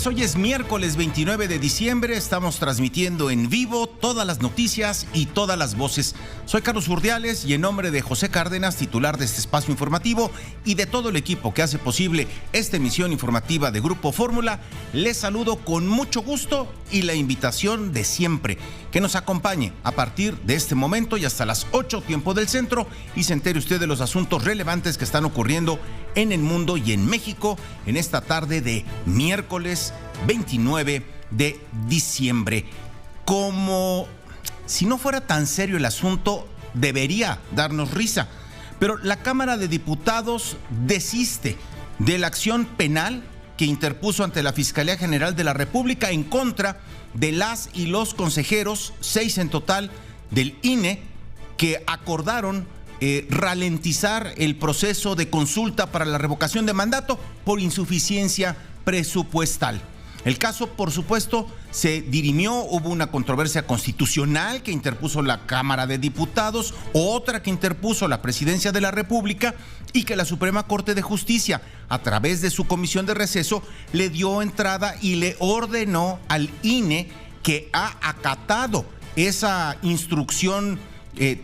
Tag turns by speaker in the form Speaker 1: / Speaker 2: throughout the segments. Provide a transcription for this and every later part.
Speaker 1: Hoy es miércoles 29 de diciembre, estamos transmitiendo en vivo todas las noticias y todas las voces. Soy Carlos Urdiales y en nombre de José Cárdenas, titular de este espacio informativo, y de todo el equipo que hace posible esta emisión informativa de Grupo Fórmula, les saludo con mucho gusto y la invitación de siempre, que nos acompañe a partir de este momento y hasta las 8 tiempo del centro y se entere usted de los asuntos relevantes que están ocurriendo en el mundo y en México en esta tarde de miércoles 29 de diciembre. Como si no fuera tan serio el asunto, debería darnos risa, pero la Cámara de Diputados desiste de la acción penal que interpuso ante la Fiscalía General de la República en contra de las y los consejeros, 6 en total, del INE, que acordaron ralentizar el proceso de consulta para la revocación de mandato por insuficiencia presupuestal. El caso, por supuesto, se dirimió, hubo una controversia constitucional que interpuso la Cámara de Diputados, otra que interpuso la Presidencia de la República y que la Suprema Corte de Justicia, a través de su comisión de receso, le dio entrada y le ordenó al INE, que ha acatado esa instrucción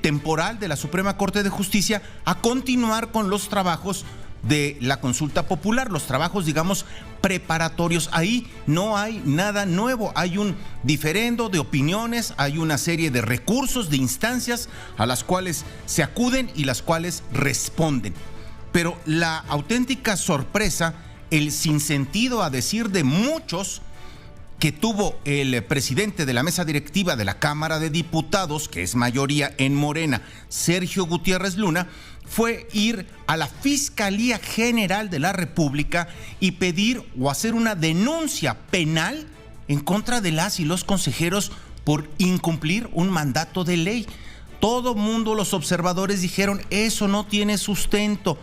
Speaker 1: temporal de la Suprema Corte de Justicia, a continuar con los trabajos de la consulta popular, los trabajos, digamos, preparatorios. Ahí no hay nada nuevo, hay un diferendo de opiniones, hay una serie de recursos, de instancias a las cuales se acuden y las cuales responden. Pero la auténtica sorpresa, el sinsentido, a decir de muchos, que tuvo el presidente de la mesa directiva de la Cámara de Diputados, que es mayoría en Morena, Sergio Gutiérrez Luna, fue ir a la Fiscalía General de la República y pedir o hacer una denuncia penal en contra de las y los consejeros por incumplir un mandato de ley. Todo mundo, los observadores, dijeron: eso no tiene sustento.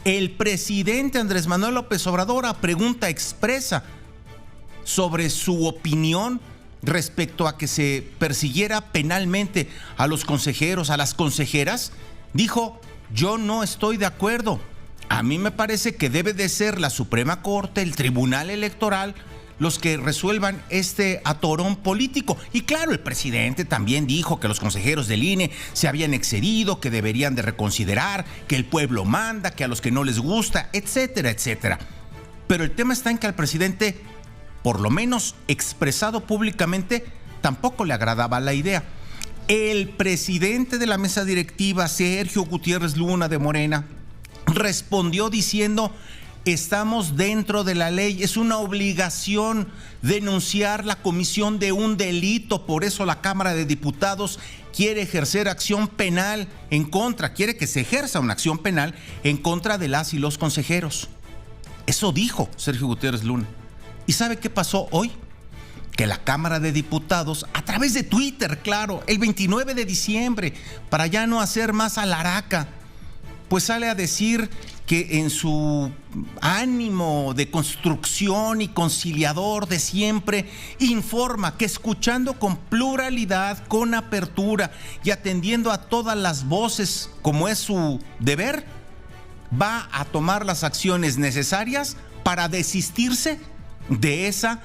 Speaker 1: El presidente Andrés Manuel López Obrador, a pregunta expresa sobre su opinión respecto a que se persiguiera penalmente a los consejeros, a las consejeras, dijo: yo no estoy de acuerdo. A mí me parece que debe de ser la Suprema Corte, el Tribunal Electoral, los que resuelvan este atorón político. Y claro, el presidente también dijo que los consejeros del INE se habían excedido, que deberían de reconsiderar, que el pueblo manda, que a los que no les gusta, etcétera, etcétera. Pero el tema está en que al presidente, por lo menos expresado públicamente, tampoco le agradaba la idea. El presidente de la mesa directiva, Sergio Gutiérrez Luna de Morena, respondió diciendo: estamos dentro de la ley, es una obligación denunciar la comisión de un delito, por eso la Cámara de Diputados quiere ejercer acción penal en contra, quiere que se ejerza una acción penal en contra de las y los consejeros. Eso dijo Sergio Gutiérrez Luna. ¿Y sabe qué pasó hoy? Que la Cámara de Diputados, a través de Twitter, claro, el 29 de diciembre, para ya no hacer más alaraca, pues sale a decir que en su ánimo de construcción y conciliador de siempre, informa que escuchando con pluralidad, con apertura y atendiendo a todas las voces como es su deber, va a tomar las acciones necesarias para desistirse de esa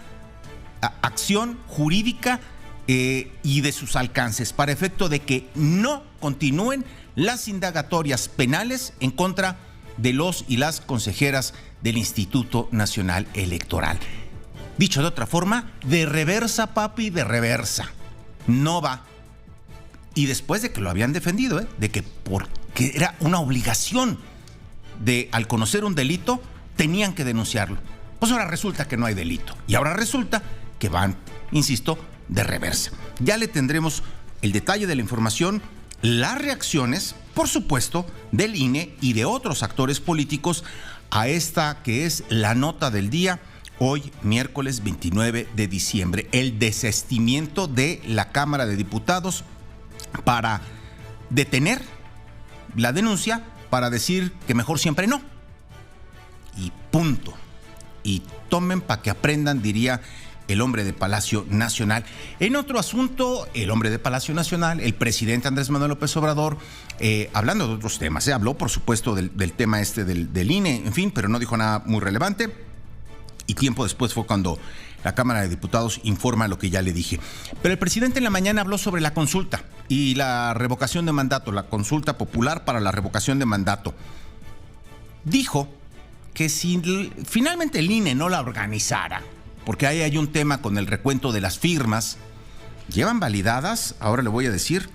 Speaker 1: acción jurídica y de sus alcances, para efecto de que no continúen las indagatorias penales en contra de los y las consejeras del Instituto Nacional Electoral. Dicho de otra forma, de reversa, papi, de reversa. No va. Y después de que lo habían defendido, de que porque era una obligación de, al conocer un delito, tenían que denunciarlo. Pues ahora resulta que no hay delito. Y ahora resulta que van, insisto, de reversa. Ya le tendremos el detalle de la información, las reacciones, por supuesto, del INE y de otros actores políticos a esta que es la nota del día, hoy miércoles 29 de diciembre. El desistimiento de la Cámara de Diputados para detener la denuncia, para decir que mejor siempre no. Y punto. Y tomen para que aprendan, diría el hombre de Palacio Nacional. En otro asunto, el hombre de Palacio Nacional, el presidente Andrés Manuel López Obrador, hablando de otros temas, habló por supuesto del tema del INE, en fin, pero no dijo nada muy relevante. Y tiempo después fue cuando la Cámara de Diputados informa lo que ya le dije. Pero el presidente en la mañana habló sobre la consulta y la revocación de mandato, la consulta popular para la revocación de mandato. Dijo que si finalmente el INE no la organizara, porque ahí hay un tema con el recuento de las firmas, llevan validadas, ahora le voy a decir,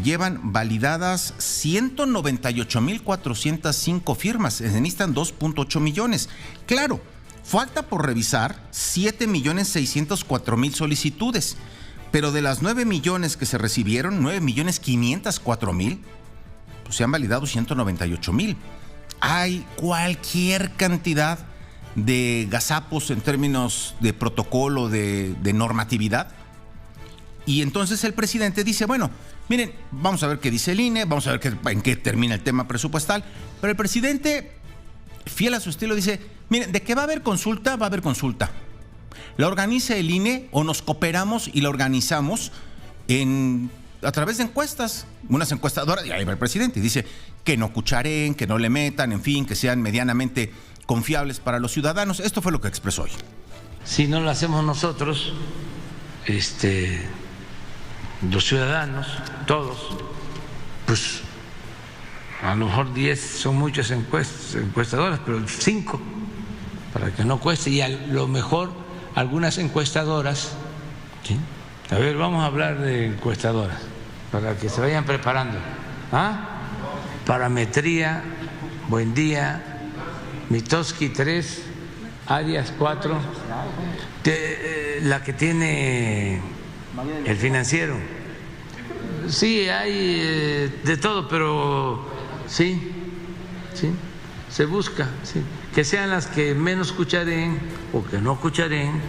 Speaker 1: llevan validadas 198,405 firmas, se necesitan 2.8 millones. Claro, falta por revisar 7,604,000 solicitudes, pero de las 9 millones que se recibieron, 9,504,000, pues se han validado 198,000. Hay cualquier cantidad de gazapos en términos de protocolo, de normatividad. Y entonces el presidente dice, bueno, miren, vamos a ver qué dice el INE, vamos a ver en qué termina el tema presupuestal, pero el presidente, fiel a su estilo, dice, miren, de que va a haber consulta, va a haber consulta. La organiza el INE o nos cooperamos y la organizamos a través de encuestas, unas encuestadoras, y ahí va el presidente y dice que no cuchareen, que no le metan, en fin, que sean medianamente confiables para los ciudadanos. Esto fue lo que expresó hoy.
Speaker 2: Si no lo hacemos nosotros, los ciudadanos, todos, pues a lo mejor 10 son muchas encuestadoras, pero 5, para que no cueste, y a lo mejor algunas encuestadoras, ¿sí? A ver, vamos a hablar de encuestadoras, para que se vayan preparando. Parametría, Buen Día, Mitoski 3, Arias 4, la que tiene el Financiero. Sí, hay de todo, pero sí, se busca, sí, que sean las que menos cuchareen o que no cuchareen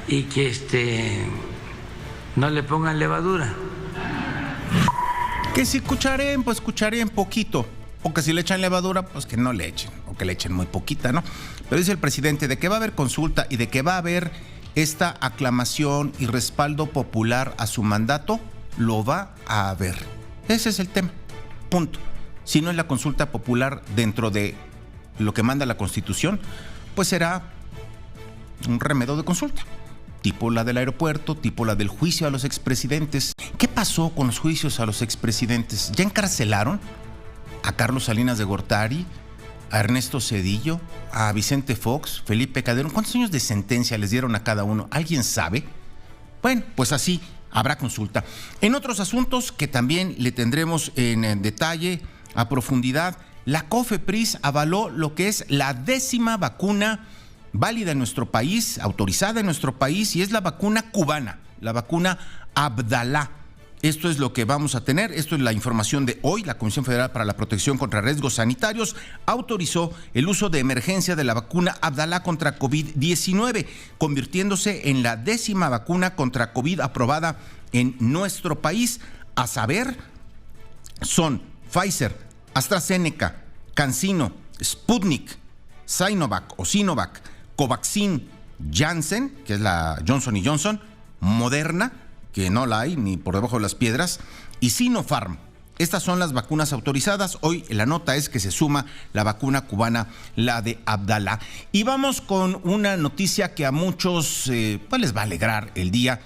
Speaker 2: y que no le pongan levadura.
Speaker 1: Que si cuchareen, pues cuchareen poquito. O que si le echan levadura, pues que no le echen. O que le echen muy poquita, ¿no? Pero dice el presidente de que va a haber consulta y de que va a haber esta aclamación y respaldo popular a su mandato, lo va a haber. Ese es el tema. Punto. Si no es la consulta popular dentro de lo que manda la Constitución, pues será un remedio de consulta. Tipo la del aeropuerto, tipo la del juicio a los expresidentes. ¿Qué pasó con los juicios a los expresidentes? ¿Ya encarcelaron a Carlos Salinas de Gortari, a Ernesto Zedillo, a Vicente Fox, Felipe Calderón? ¿Cuántos años de sentencia les dieron a cada uno? ¿Alguien sabe? Bueno, pues así habrá consulta. En otros asuntos que también le tendremos en detalle, a profundidad, la COFEPRIS avaló lo que es la 10ª vacuna válida en nuestro país, autorizada en nuestro país, y es la vacuna cubana, la vacuna Abdalá. Esto es lo que vamos a tener, esto es la información de hoy. La Comisión Federal para la Protección contra Riesgos Sanitarios autorizó el uso de emergencia de la vacuna Abdalá contra COVID-19, convirtiéndose en la 10ª vacuna contra COVID aprobada en nuestro país. A saber, son Pfizer, AstraZeneca, CanSino, Sputnik, Sinovac, Covaxin, Janssen, que es la Johnson & Johnson, Moderna, que no la hay ni por debajo de las piedras, y Sinopharm. Estas son las vacunas autorizadas. Hoy la nota es que se suma la vacuna cubana, la de Abdalá. Y vamos con una noticia que a muchos pues les va a alegrar el día,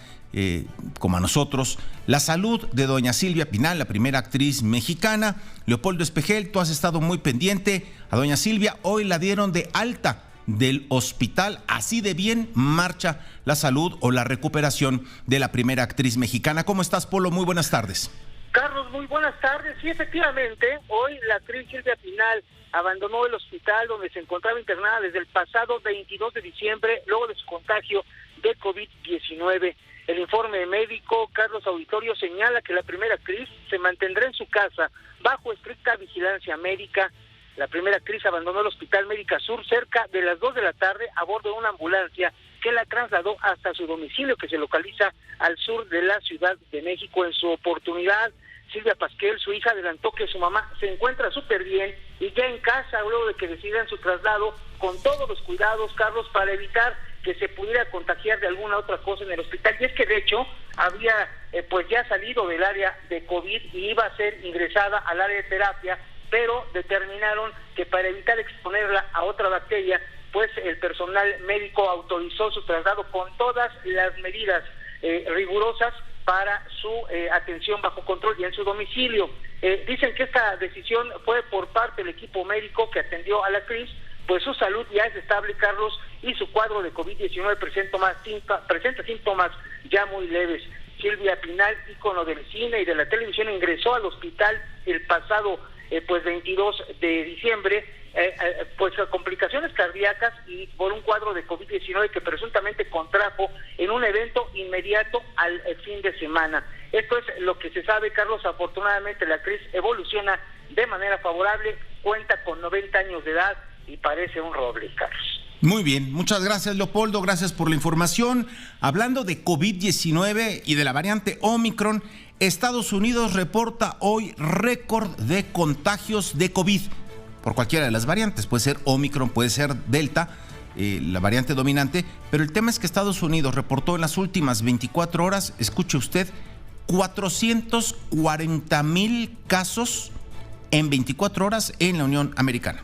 Speaker 1: como a nosotros. La salud de doña Silvia Pinal, la primera actriz mexicana. Leopoldo Espejel, tú has estado muy pendiente a doña Silvia. Hoy la dieron de alta del hospital. Así de bien marcha la salud o la recuperación de la primera actriz mexicana. ¿Cómo estás, Polo? Muy buenas tardes.
Speaker 3: Carlos, muy buenas tardes. Sí, efectivamente, hoy la actriz Silvia Pinal abandonó el hospital donde se encontraba internada desde el pasado 22 de diciembre, luego de su contagio de COVID-19. El informe médico, Carlos Auditorio, señala que la primera actriz se mantendrá en su casa bajo estricta vigilancia médica. La primera actriz abandonó el Hospital Médica Sur cerca de las 2 de la tarde a bordo de una ambulancia que la trasladó hasta su domicilio, que se localiza al sur de la Ciudad de México. En su oportunidad, Silvia Pasquel, su hija, adelantó que su mamá se encuentra súper bien y ya en casa, luego de que decidan su traslado con todos los cuidados, Carlos, para evitar que se pudiera contagiar de alguna otra cosa en el hospital. Y es que de hecho había pues ya salido del área de COVID y iba a ser ingresada al área de terapia, pero determinaron que para evitar exponerla a otra bacteria pues el personal médico autorizó su traslado con todas las medidas rigurosas para su atención bajo control y en su domicilio. Dicen que esta decisión fue por parte del equipo médico que atendió a la actriz, pues su salud ya es estable, Carlos, y su cuadro de COVID-19 presenta síntomas ya muy leves. Silvia Pinal, ícono del cine y de la televisión, ingresó al hospital el pasado 22 de diciembre, pues a complicaciones cardíacas y por un cuadro de COVID-19 que presuntamente contrajo en un evento inmediato al fin de semana. Esto es lo que se sabe, Carlos. Afortunadamente la actriz evoluciona de manera favorable, cuenta con 90 años de edad y parece un roble, Carlos.
Speaker 1: Muy bien, muchas gracias, Leopoldo, gracias por la información. Hablando de COVID-19 y de la variante Omicron, Estados Unidos reporta hoy récord de contagios de COVID por cualquiera de las variantes. Puede ser Omicron, puede ser Delta, la variante dominante, pero el tema es que Estados Unidos reportó en las últimas 24 horas, escuche usted, 440,000 casos en 24 horas en la Unión Americana.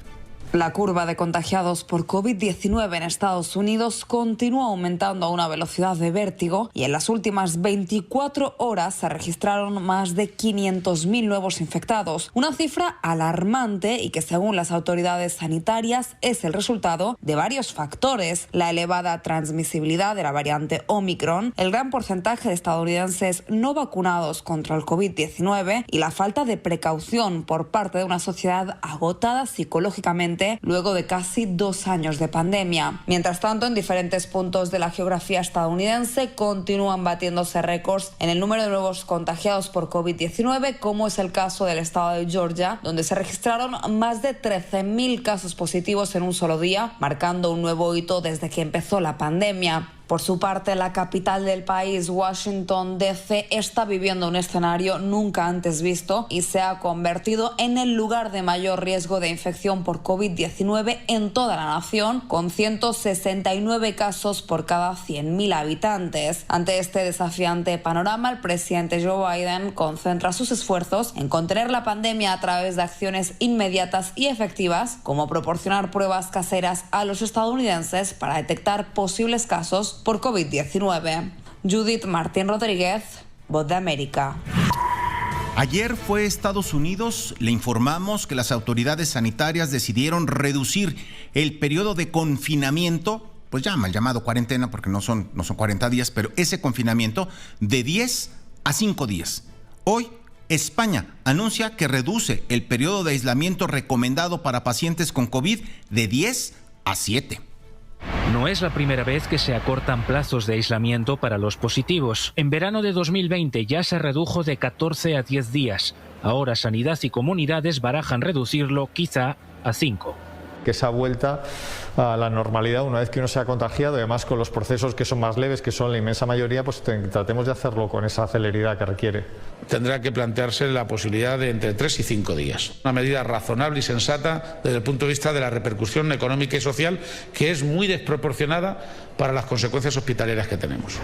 Speaker 4: La curva de contagiados por COVID-19 en Estados Unidos continúa aumentando a una velocidad de vértigo y en las últimas 24 horas se registraron más de 500.000 nuevos infectados, una cifra alarmante y que según las autoridades sanitarias es el resultado de varios factores: la elevada transmisibilidad de la variante Omicron, el gran porcentaje de estadounidenses no vacunados contra el COVID-19 y la falta de precaución por parte de una sociedad agotada psicológicamente luego de casi 2 años de pandemia. Mientras tanto, en diferentes puntos de la geografía estadounidense continúan batiéndose récords en el número de nuevos contagiados por COVID-19, como es el caso del estado de Georgia, donde se registraron más de 13.000 casos positivos en un solo día, marcando un nuevo hito desde que empezó la pandemia. Por su parte, la capital del país, Washington D.C., está viviendo un escenario nunca antes visto y se ha convertido en el lugar de mayor riesgo de infección por COVID-19 en toda la nación, con 169 casos por cada 100.000 habitantes. Ante este desafiante panorama, el presidente Joe Biden concentra sus esfuerzos en contener la pandemia a través de acciones inmediatas y efectivas, como proporcionar pruebas caseras a los estadounidenses para detectar posibles casos por COVID-19. Judith Martín Rodríguez, Voz de América.
Speaker 1: Ayer fue Estados Unidos, le informamos que las autoridades sanitarias decidieron reducir el periodo de confinamiento, pues mal llamado cuarentena porque no son 40 días, pero ese confinamiento de 10 a 5 días. Hoy España anuncia que reduce el periodo de aislamiento recomendado para pacientes con COVID de 10 a 7.
Speaker 5: No es la primera vez que se acortan plazos de aislamiento para los positivos. En verano de 2020 ya se redujo de 14 a 10 días. Ahora Sanidad y comunidades barajan reducirlo quizá a 5.
Speaker 6: Que esa vuelta a la normalidad una vez que uno se ha contagiado, además con los procesos que son más leves, que son la inmensa mayoría, pues tratemos de hacerlo con esa celeridad que requiere.
Speaker 7: Tendrá que plantearse la posibilidad de entre 3 y 5 días. Una medida razonable y sensata desde el punto de vista de la repercusión económica y social, que es muy desproporcionada para las consecuencias hospitalarias que tenemos.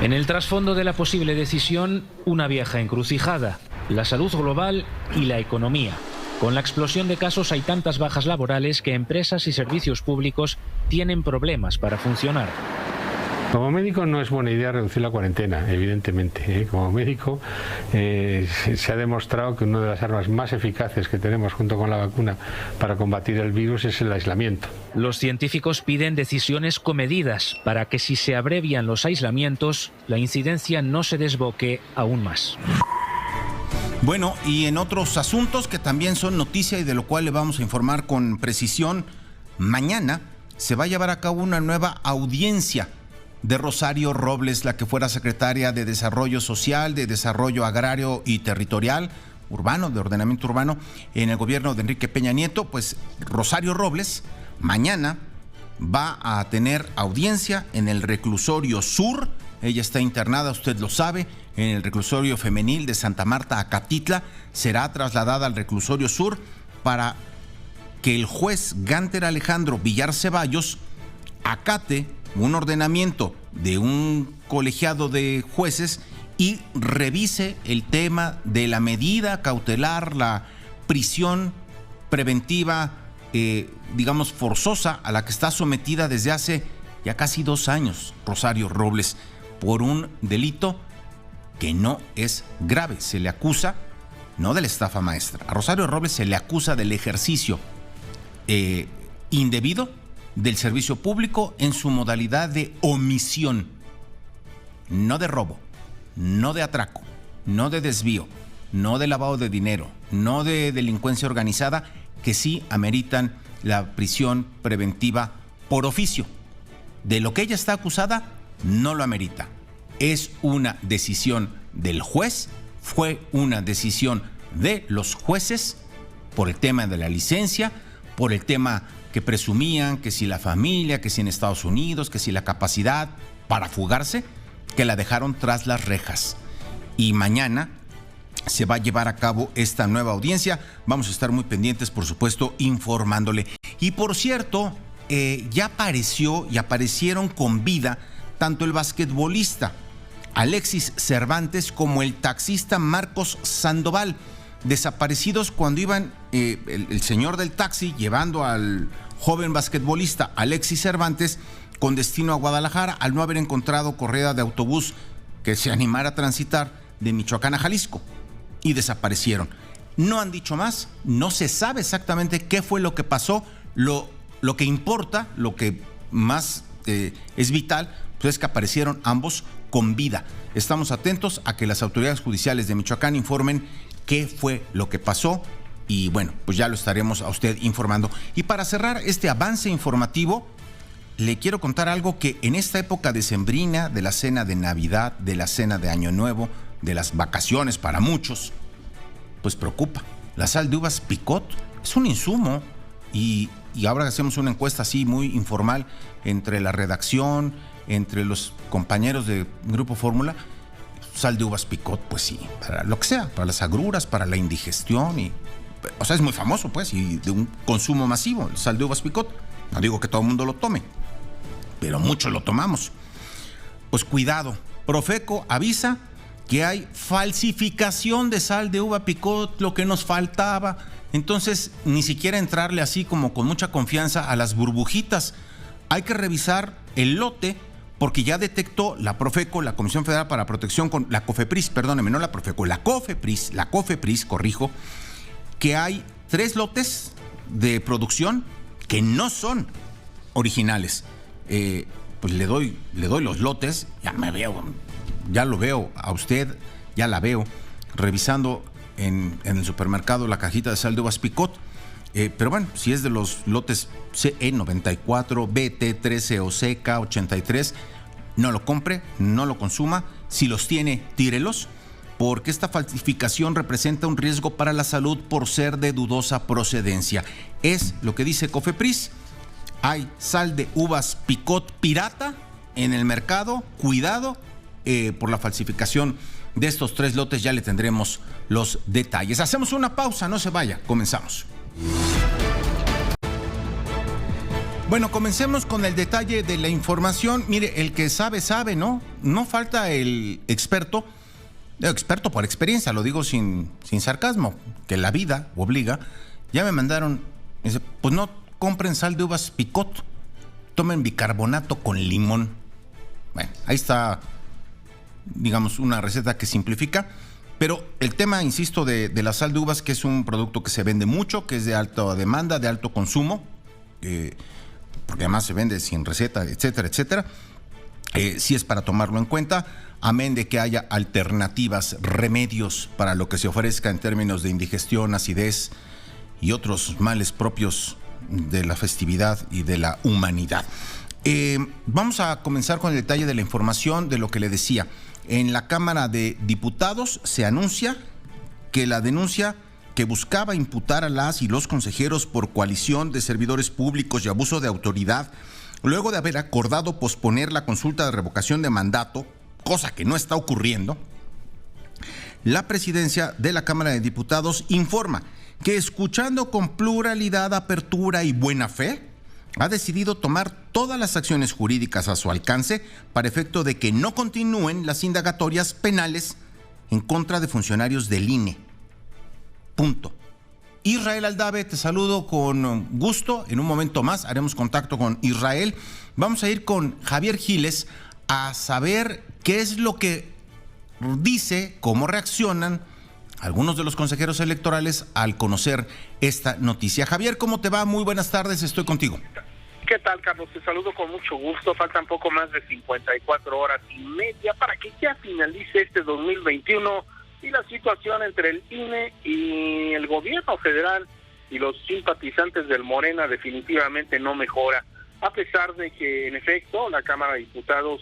Speaker 5: En el trasfondo de la posible decisión, una vieja encrucijada: la salud global y la economía. Con la explosión de casos hay tantas bajas laborales que empresas y servicios públicos tienen problemas para funcionar.
Speaker 8: Como médico no es buena idea reducir la cuarentena, evidentemente. Como médico se ha demostrado que una de las armas más eficaces que tenemos junto con la vacuna para combatir el virus es el aislamiento.
Speaker 5: Los científicos piden decisiones comedidas para que si se abrevian los aislamientos, la incidencia no se desboque aún más.
Speaker 1: Bueno, y en otros asuntos que también son noticia y de lo cual le vamos a informar con precisión, mañana se va a llevar a cabo una nueva audiencia de Rosario Robles, la que fuera secretaria de Desarrollo Social, de Desarrollo Agrario y Territorial, urbano, de ordenamiento urbano, en el gobierno de Enrique Peña Nieto. Pues Rosario Robles mañana va a tener audiencia en el reclusorio sur. Ella está internada, usted lo sabe, en el reclusorio femenil de Santa Marta, Acatitla. Será trasladada al reclusorio sur para que el juez Gánter Alejandro Villar Ceballos acate un ordenamiento de un colegiado de jueces y revise el tema de la medida cautelar, la prisión preventiva digamos, forzosa a la que está sometida desde hace ya casi 2 años Rosario Robles por un delito que no es grave. Se le acusa no de la estafa maestra. A Rosario Robles se le acusa del ejercicio indebido del servicio público en su modalidad de omisión, no de robo, no de atraco, no de desvío, no de lavado de dinero, no de delincuencia organizada, que sí ameritan la prisión preventiva por oficio. De lo que ella está acusada, no lo amerita. Es una decisión del juez, fue una decisión de los jueces por el tema de la licencia, por el tema que presumían, que si la familia, que si en Estados Unidos, que si la capacidad para fugarse, que la dejaron tras las rejas. Y mañana se va a llevar a cabo esta nueva audiencia. Vamos a estar muy pendientes, por supuesto, informándole. Y por cierto, ya apareció y aparecieron con vida tanto el basquetbolista Alexis Cervantes como el taxista Marcos Sandoval, desaparecidos cuando iban el señor del taxi llevando al joven basquetbolista Alexis Cervantes con destino a Guadalajara, al no haber encontrado correa de autobús que se animara a transitar de Michoacán a Jalisco, y desaparecieron. No han dicho más, no se sabe exactamente qué fue lo que pasó. Lo que importa, lo que más es vital, pues es que aparecieron ambos con vida. Estamos atentos a que las autoridades judiciales de Michoacán informen qué fue lo que pasó y bueno, pues ya lo estaremos a usted informando. Y para cerrar este avance informativo, le quiero contar algo que en esta época decembrina, de la cena de Navidad, de la cena de Año Nuevo, de las vacaciones para muchos, pues preocupa. La sal de uvas Picot es un insumo y ahora hacemos una encuesta así muy informal entre la redacción, entre los compañeros de Grupo Fórmula. Sal de uvas Picot, pues sí, para lo que sea, para las agruras, para la indigestión, o sea, es muy famoso, pues, y de un consumo masivo, el sal de uvas Picot. No digo que todo el mundo lo tome, pero muchos lo tomamos. Pues cuidado, Profeco avisa que hay falsificación de sal de uva Picot, lo que nos faltaba. Entonces, ni siquiera entrarle así como con mucha confianza a las burbujitas. Hay que revisar el lote, porque ya detectó la Profeco, la Comisión Federal para Protección, la COFEPRIS, perdóneme, no la Profeco, la COFEPRIS, corrijo, que hay 3 lotes de producción que no son originales. Pues le doy los lotes, ya lo veo a usted, ya la veo, revisando en el supermercado la cajita de sal de uvas Picot. Pero bueno, si es de los lotes CE94, BT13 o CK83, no lo compre, no lo consuma. Si los tiene, tírelos, porque esta falsificación representa un riesgo para la salud por ser de dudosa procedencia. Es lo que dice COFEPRIS. Hay sal de uvas Picot pirata en el mercado. Cuidado por la falsificación de estos 3 lotes. Ya le tendremos los detalles. Hacemos una pausa, no se vaya, comenzamos. Bueno, comencemos con el detalle de la información. Mire, el que sabe, ¿no? No falta el experto por experiencia, lo digo sin sarcasmo, que la vida obliga. Ya me mandaron, dice, pues no compren sal de uvas Picot, tomen bicarbonato con limón. Bueno, ahí está, digamos, una receta que simplifica. Pero el tema, insisto, de la sal de uvas, que es un producto que se vende mucho, que es de alta demanda, de alto consumo, porque además se vende sin receta, etcétera, etcétera. Sí es para tomarlo en cuenta, amén de que haya alternativas, remedios para lo que se ofrezca en términos de indigestión, acidez y otros males propios de la festividad y de la humanidad. Vamos a comenzar con el detalle de la información de lo que le decía. En la Cámara de Diputados se anuncia que la denuncia que buscaba imputar a las y los consejeros por coalición de servidores públicos y abuso de autoridad, luego de haber acordado posponer la consulta de revocación de mandato, cosa que no está ocurriendo, la presidencia de la Cámara de Diputados informa que, escuchando con pluralidad, apertura y buena fe, ha decidido tomar todas las acciones jurídicas a su alcance para efecto de que no continúen las indagatorias penales en contra de funcionarios del INE. Punto. Israel Aldave, te saludo con gusto. En un momento más haremos contacto con Israel. Vamos a ir con Javier Giles a saber qué es lo que dice, cómo reaccionan algunos de los consejeros electorales al conocer esta noticia. Javier, ¿cómo te va? Muy buenas tardes, estoy contigo.
Speaker 9: ¿Qué tal, Carlos? Te saludo con mucho gusto. Faltan poco más de 54 horas y media para que ya finalice este 2021 y la situación entre el INE y el gobierno federal y los simpatizantes del Morena definitivamente no mejora. A pesar de que, en efecto, la Cámara de Diputados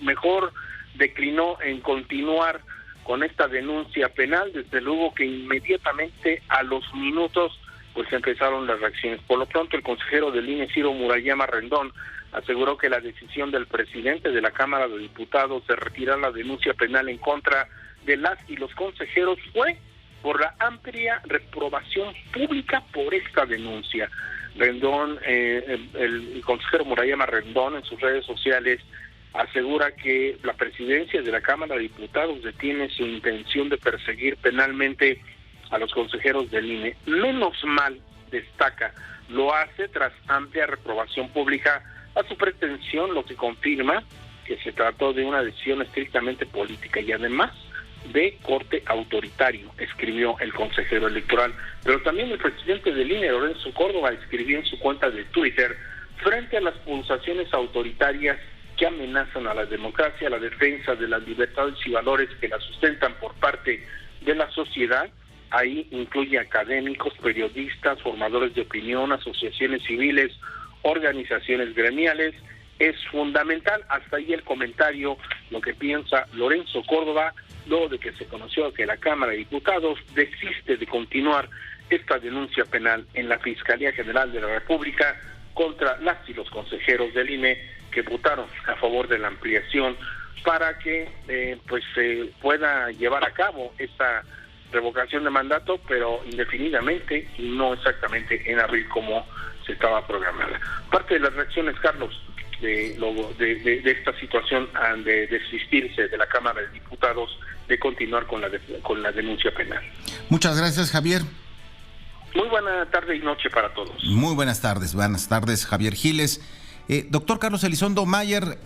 Speaker 9: mejor declinó en continuar con esta denuncia penal, desde luego que inmediatamente a los minutos pues empezaron las reacciones. Por lo pronto, el consejero del INE, Ciro Murayama Rendón, aseguró que la decisión del presidente de la Cámara de Diputados de retirar la denuncia penal en contra de las y los consejeros fue por la amplia reprobación pública por esta denuncia. Rendón, el consejero Murayama Rendón, en sus redes sociales asegura que la presidencia de la Cámara de Diputados detiene su intención de perseguir penalmente a los consejeros del INE. Menos mal, destaca, lo hace tras amplia reprobación pública a su pretensión, lo que confirma que se trató de una decisión estrictamente política y además de corte autoritario, escribió el consejero electoral. Pero también el presidente del INE, Lorenzo Córdoba, escribió en su cuenta de Twitter: frente a las pulsaciones autoritarias que amenazan a la democracia, la defensa de las libertades y valores que la sustentan por parte de la sociedad, ahí incluye académicos, periodistas, formadores de opinión, asociaciones civiles, organizaciones gremiales, es fundamental. Hasta ahí el comentario, lo que piensa Lorenzo Córdoba, luego de que se conoció que la Cámara de Diputados desiste de continuar esta denuncia penal en la Fiscalía General de la República contra las y los consejeros del INE que votaron a favor de la ampliación para que se pueda llevar a cabo esta revocación de mandato, pero indefinidamente y no exactamente en abril como se estaba programada. Parte de las reacciones, Carlos, de esta situación de desistirse de la Cámara de Diputados de continuar con la denuncia penal.
Speaker 1: Muchas gracias, Javier.
Speaker 9: Muy buena tarde y noche para todos.
Speaker 1: Muy buenas tardes, Javier Giles. Doctor Carlos Elizondo Mayer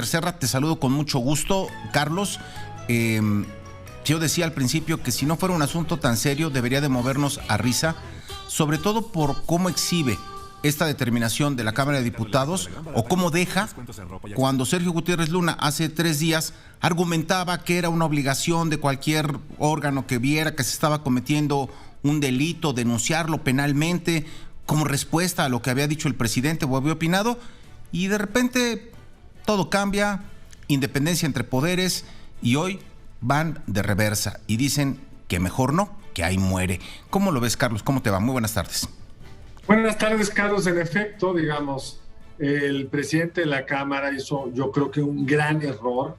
Speaker 1: Serra, te saludo con mucho gusto. Carlos, yo decía al principio que si no fuera un asunto tan serio debería de movernos a risa, sobre todo por cómo exhibe esta determinación de la Cámara de Diputados o cómo deja cuando Sergio Gutiérrez Luna hace 3 días argumentaba que era una obligación de cualquier órgano que viera que se estaba cometiendo un delito, denunciarlo penalmente como respuesta a lo que había dicho el presidente o había opinado, y de repente todo cambia, independencia entre poderes, y hoy van de reversa y dicen que mejor no, que ahí muere. ¿Cómo lo ves, Carlos? ¿Cómo te va? Muy buenas tardes.
Speaker 10: Buenas tardes, Carlos. En efecto, digamos, el presidente de la Cámara hizo, yo creo que un gran error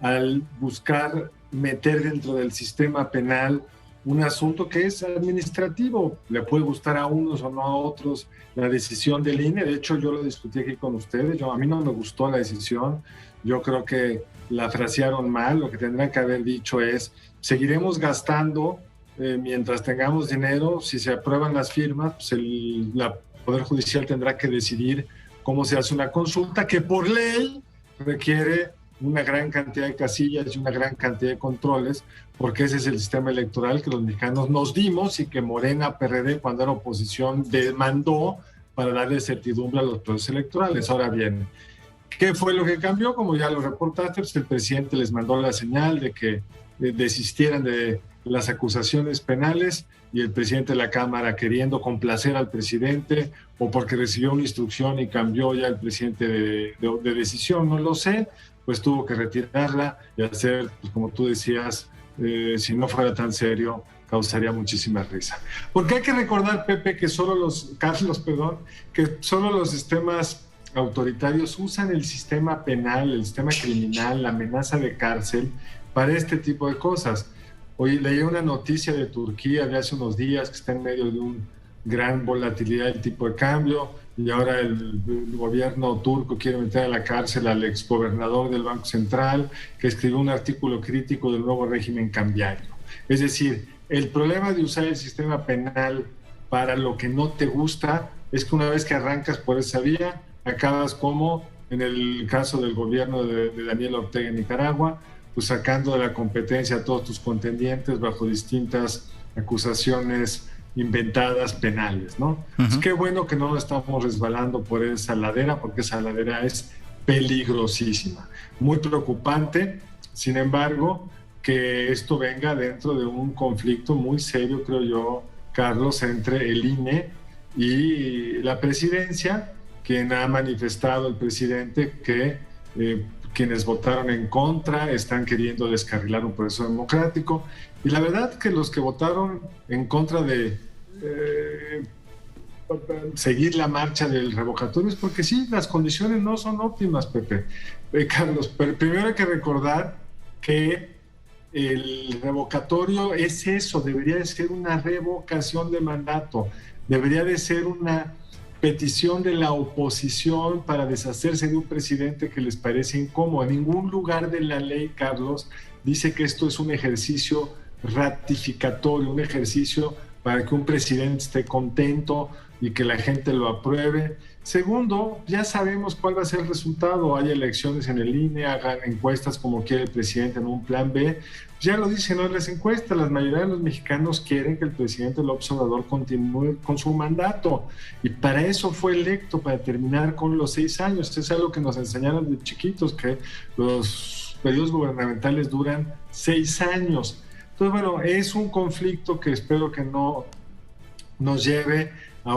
Speaker 10: al buscar meter dentro del sistema penal un asunto que es administrativo. Le puede gustar a unos o no a otros la decisión del INE. De hecho, yo lo discutí aquí con ustedes. A mí no me gustó la decisión. Yo creo que la frasearon mal. Lo que tendrían que haber dicho es: seguiremos gastando mientras tengamos dinero. Si se aprueban las firmas, pues el Poder Judicial tendrá que decidir cómo se hace una consulta que por ley requiere una gran cantidad de casillas y una gran cantidad de controles, porque ese es el sistema electoral que los mexicanos nos dimos y que Morena, PRD, cuando era oposición, demandó para darle certidumbre a los procesos electorales. Ahora bien, ¿qué fue lo que cambió? Como ya lo reportaste, pues el presidente les mandó la señal de que desistieran de las acusaciones penales, y el presidente de la Cámara, queriendo complacer al presidente o porque recibió una instrucción y cambió ya el presidente de decisión, no lo sé, pues tuvo que retirarla y hacer, pues como tú decías, si no fuera tan serio, causaría muchísima risa. Porque hay que recordar, Pepe, que solo los sistemas autoritarios usan el sistema penal, el sistema criminal, la amenaza de cárcel para este tipo de cosas. Hoy leí una noticia de Turquía de hace unos días que está en medio de una gran volatilidad del tipo de cambio, y ahora el gobierno turco quiere meter a la cárcel al exgobernador del Banco Central, que escribió un artículo crítico del nuevo régimen cambiario. Es decir, El problema de usar el sistema penal para lo que no te gusta es que una vez que arrancas por esa vía, acabas como en el caso del gobierno de Daniel Ortega en Nicaragua, pues sacando de la competencia a todos tus contendientes bajo distintas acusaciones inventadas penales, ¿no? Es que bueno que no estamos resbalando por esa ladera, porque esa ladera es peligrosísima, muy preocupante. Sin embargo, que esto venga dentro de un conflicto muy serio, creo yo, Carlos, entre el INE y la presidencia, quien ha manifestado el presidente que quienes votaron en contra están queriendo descarrilar un proceso democrático. Y la verdad que los que votaron en contra de seguir la marcha del revocatorio es porque sí, las condiciones no son óptimas, Pepe. Carlos, pero primero hay que recordar que el revocatorio es eso, debería de ser una revocación de mandato, debería de ser una petición de la oposición para deshacerse de un presidente que les parece incómodo. En ningún lugar de la ley, Carlos, dice que esto es un ejercicio ratificatorio, un ejercicio para que un presidente esté contento y que la gente lo apruebe. Segundo, ya sabemos cuál va a ser el resultado. Hay elecciones en el INE, hagan encuestas como quiere el presidente en un plan B. Ya lo dicen en las encuestas, la mayoría de los mexicanos quieren que el presidente López Obrador continúe con su mandato. Y para eso fue electo, para terminar con los 6 años. Es algo que nos enseñaron de chiquitos, que los periodos gubernamentales duran 6 años. Entonces, bueno, es un conflicto que espero que no nos lleve a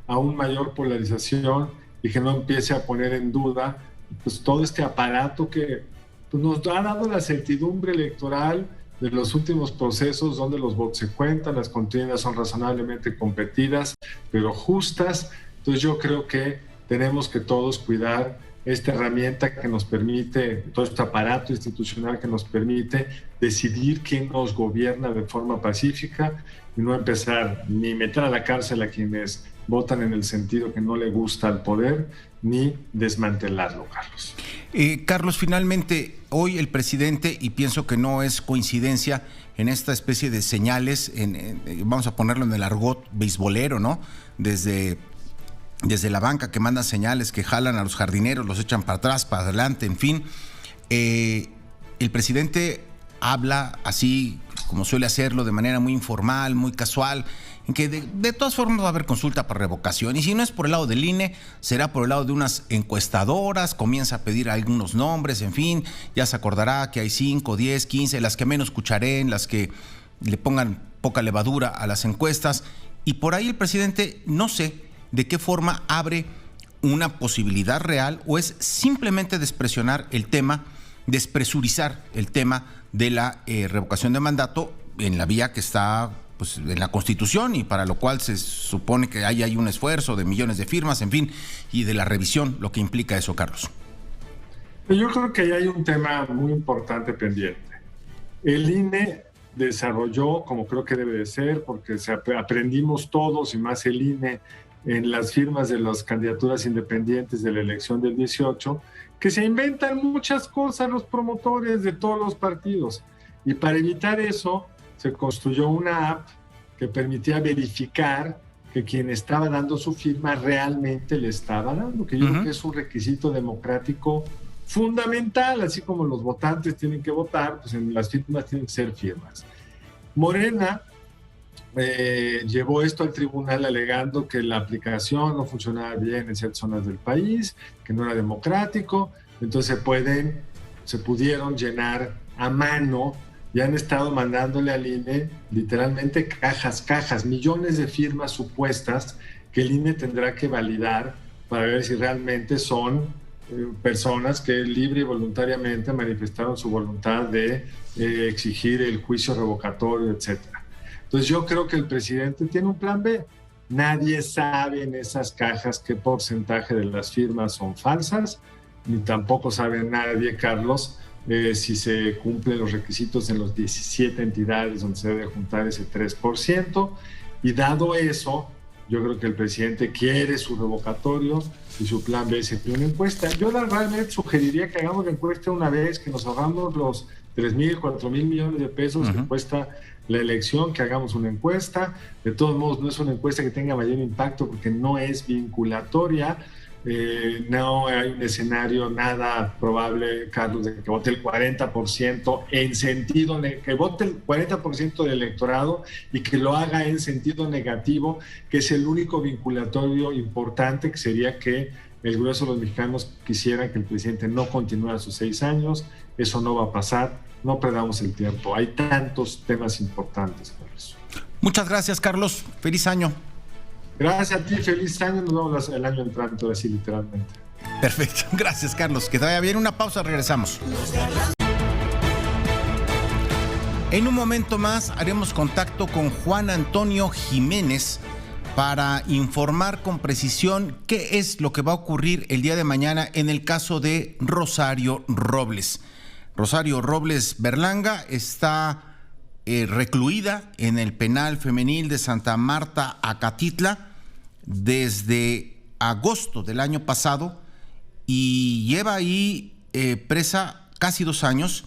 Speaker 10: aún mayor polarización y que no empiece a poner en duda pues todo este aparato que pues, nos ha dado la certidumbre electoral de los últimos procesos donde los votos se cuentan, las contiendas son razonablemente competidas, pero justas. Entonces yo creo que tenemos que todos cuidar esta herramienta que nos permite, todo este aparato institucional que nos permite decidir quién nos gobierna de forma pacífica y no empezar ni meter a la cárcel a quienes votan en el sentido que no le gusta al poder, ni desmantelarlo, Carlos.
Speaker 1: Carlos, finalmente, hoy el presidente, y pienso que no es coincidencia, en esta especie de señales, vamos a ponerlo en el argot beisbolero, ¿no? Desde la banca que manda señales, que jalan a los jardineros, los echan para atrás, para adelante, en fin. El presidente habla así, como suele hacerlo, de manera muy informal, muy casual, en que de todas formas va a haber consulta para revocación. Y si no es por el lado del INE, será por el lado de unas encuestadoras, comienza a pedir algunos nombres, en fin, ya se acordará que hay 5, 10, 15, las que menos escucharé, las que le pongan poca levadura a las encuestas. Y por ahí el presidente, no sé de qué forma abre una posibilidad real o es simplemente despresurizar el tema de la revocación de mandato en la vía que está pues, en la Constitución y para lo cual se supone que hay un esfuerzo de millones de firmas, en fin, y de la revisión, lo que implica eso, Carlos.
Speaker 10: Yo creo que ahí hay un tema muy importante pendiente. El INE desarrolló, como creo que debe de ser, porque aprendimos todos y más el INE en las firmas de las candidaturas independientes de la elección del 18, que se inventan muchas cosas los promotores de todos los partidos. Y para evitar eso, se construyó una app que permitía verificar que quien estaba dando su firma realmente le estaba dando, que yo creo que es un requisito democrático fundamental, así como los votantes tienen que votar, pues en las firmas tienen que ser firmas. Morena llevó esto al tribunal alegando que la aplicación no funcionaba bien en ciertas zonas del país, que no era democrático, entonces se pudieron llenar a mano y han estado mandándole al INE literalmente cajas, millones de firmas supuestas que el INE tendrá que validar para ver si realmente son personas que libre y voluntariamente manifestaron su voluntad de exigir el juicio revocatorio, etcétera. Entonces yo creo que el presidente tiene un plan B. Nadie sabe en esas cajas qué porcentaje de las firmas son falsas, ni tampoco sabe nadie, Carlos, si se cumplen los requisitos en los 17 entidades donde se debe juntar ese 3%. Y dado eso, Yo creo que el presidente quiere su revocatorio y su plan B sería una encuesta. Yo realmente sugeriría que hagamos la encuesta una vez, que nos ahorramos los 3,000, 4,000 millones de pesos que cuesta la elección, que hagamos una encuesta. De todos modos, no es una encuesta que tenga mayor impacto porque no es vinculatoria. No hay un escenario nada probable, Carlos, de que vote el 40% en sentido, que vote el 40% del electorado y que lo haga en sentido negativo, que es el único vinculatorio importante, que sería que el grueso de los mexicanos quisieran que el presidente no continúe sus 6 años. Eso no va a pasar, no perdamos el tiempo. Hay tantos temas importantes por eso.
Speaker 1: Muchas gracias, Carlos. Feliz año.
Speaker 10: Gracias a ti, feliz año. Nos vemos el año entrante, así literalmente.
Speaker 1: Perfecto. Gracias, Carlos. Que te vaya bien. Una pausa, regresamos. En un momento más haremos contacto con Juan Antonio Jiménez para informar con precisión qué es lo que va a ocurrir el día de mañana en el caso de Rosario Robles. Rosario Robles Berlanga está recluida en el penal femenil de Santa Marta, Acatitla, desde agosto del año pasado y lleva ahí presa casi 2 años,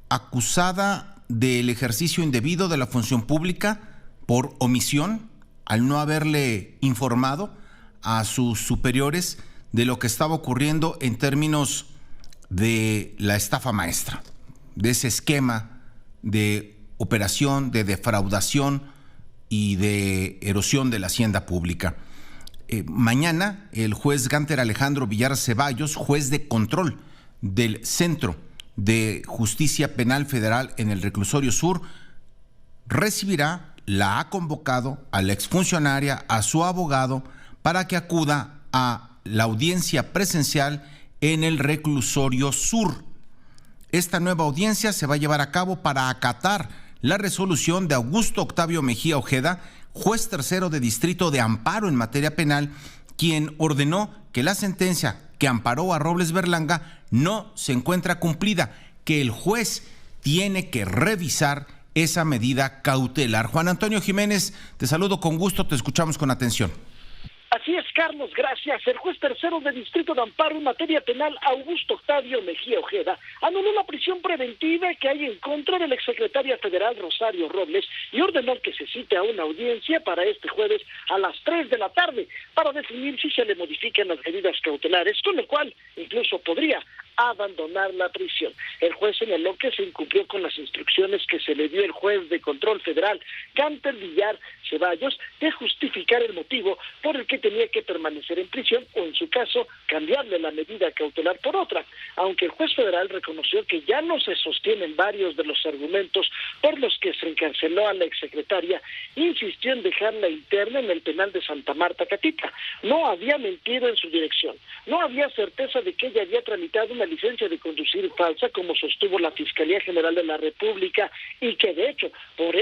Speaker 1: acusada del ejercicio indebido de la función pública por omisión, al no haberle informado a sus superiores de lo que estaba ocurriendo en términos de la estafa maestra, de ese esquema de operación, de defraudación y de erosión de la hacienda pública. Mañana el juez Gánter Alejandro Villar Ceballos, juez de control del Centro de Justicia Penal Federal en el Reclusorio Sur, la ha convocado a la exfuncionaria, a su abogado, para que acuda a la audiencia presencial en el Reclusorio Sur. Esta nueva audiencia se va a llevar a cabo para acatar la resolución de Augusto Octavio Mejía Ojeda, juez tercero de distrito de amparo en materia penal, quien ordenó que la sentencia que amparó a Robles Berlanga no se encuentra cumplida, que el juez tiene que revisar esa medida cautelar. Juan Antonio Jiménez, te saludo con gusto, te escuchamos con atención.
Speaker 3: Así es, Carlos, gracias. El juez tercero de distrito de amparo en materia penal, Augusto Octavio Mejía Ojeda, anuló la prisión preventiva que hay en contra de la exsecretaria federal Rosario Robles y ordenó que se cite a una audiencia para este jueves a las 3 de la tarde para definir si se le modifican las medidas cautelares, con lo cual incluso podría abandonar la prisión. El juez señaló que se incumplió con las instrucciones que se le dio el juez de control federal, Gánter Villar Ceballos, de justificar el motivo por el que tenía que permanecer en prisión o, en su caso, cambiarle la medida cautelar por otra. Aunque el juez federal reconoció que ya no se sostienen varios de los argumentos por los que se encarceló a la exsecretaria, insistió en dejarla interna en el penal de Santa Marta, Acatitla. No había mentido en su dirección. No había certeza de que ella había tramitado una licencia de conducir falsa, como sostuvo la Fiscalía General de la República, y que de hecho por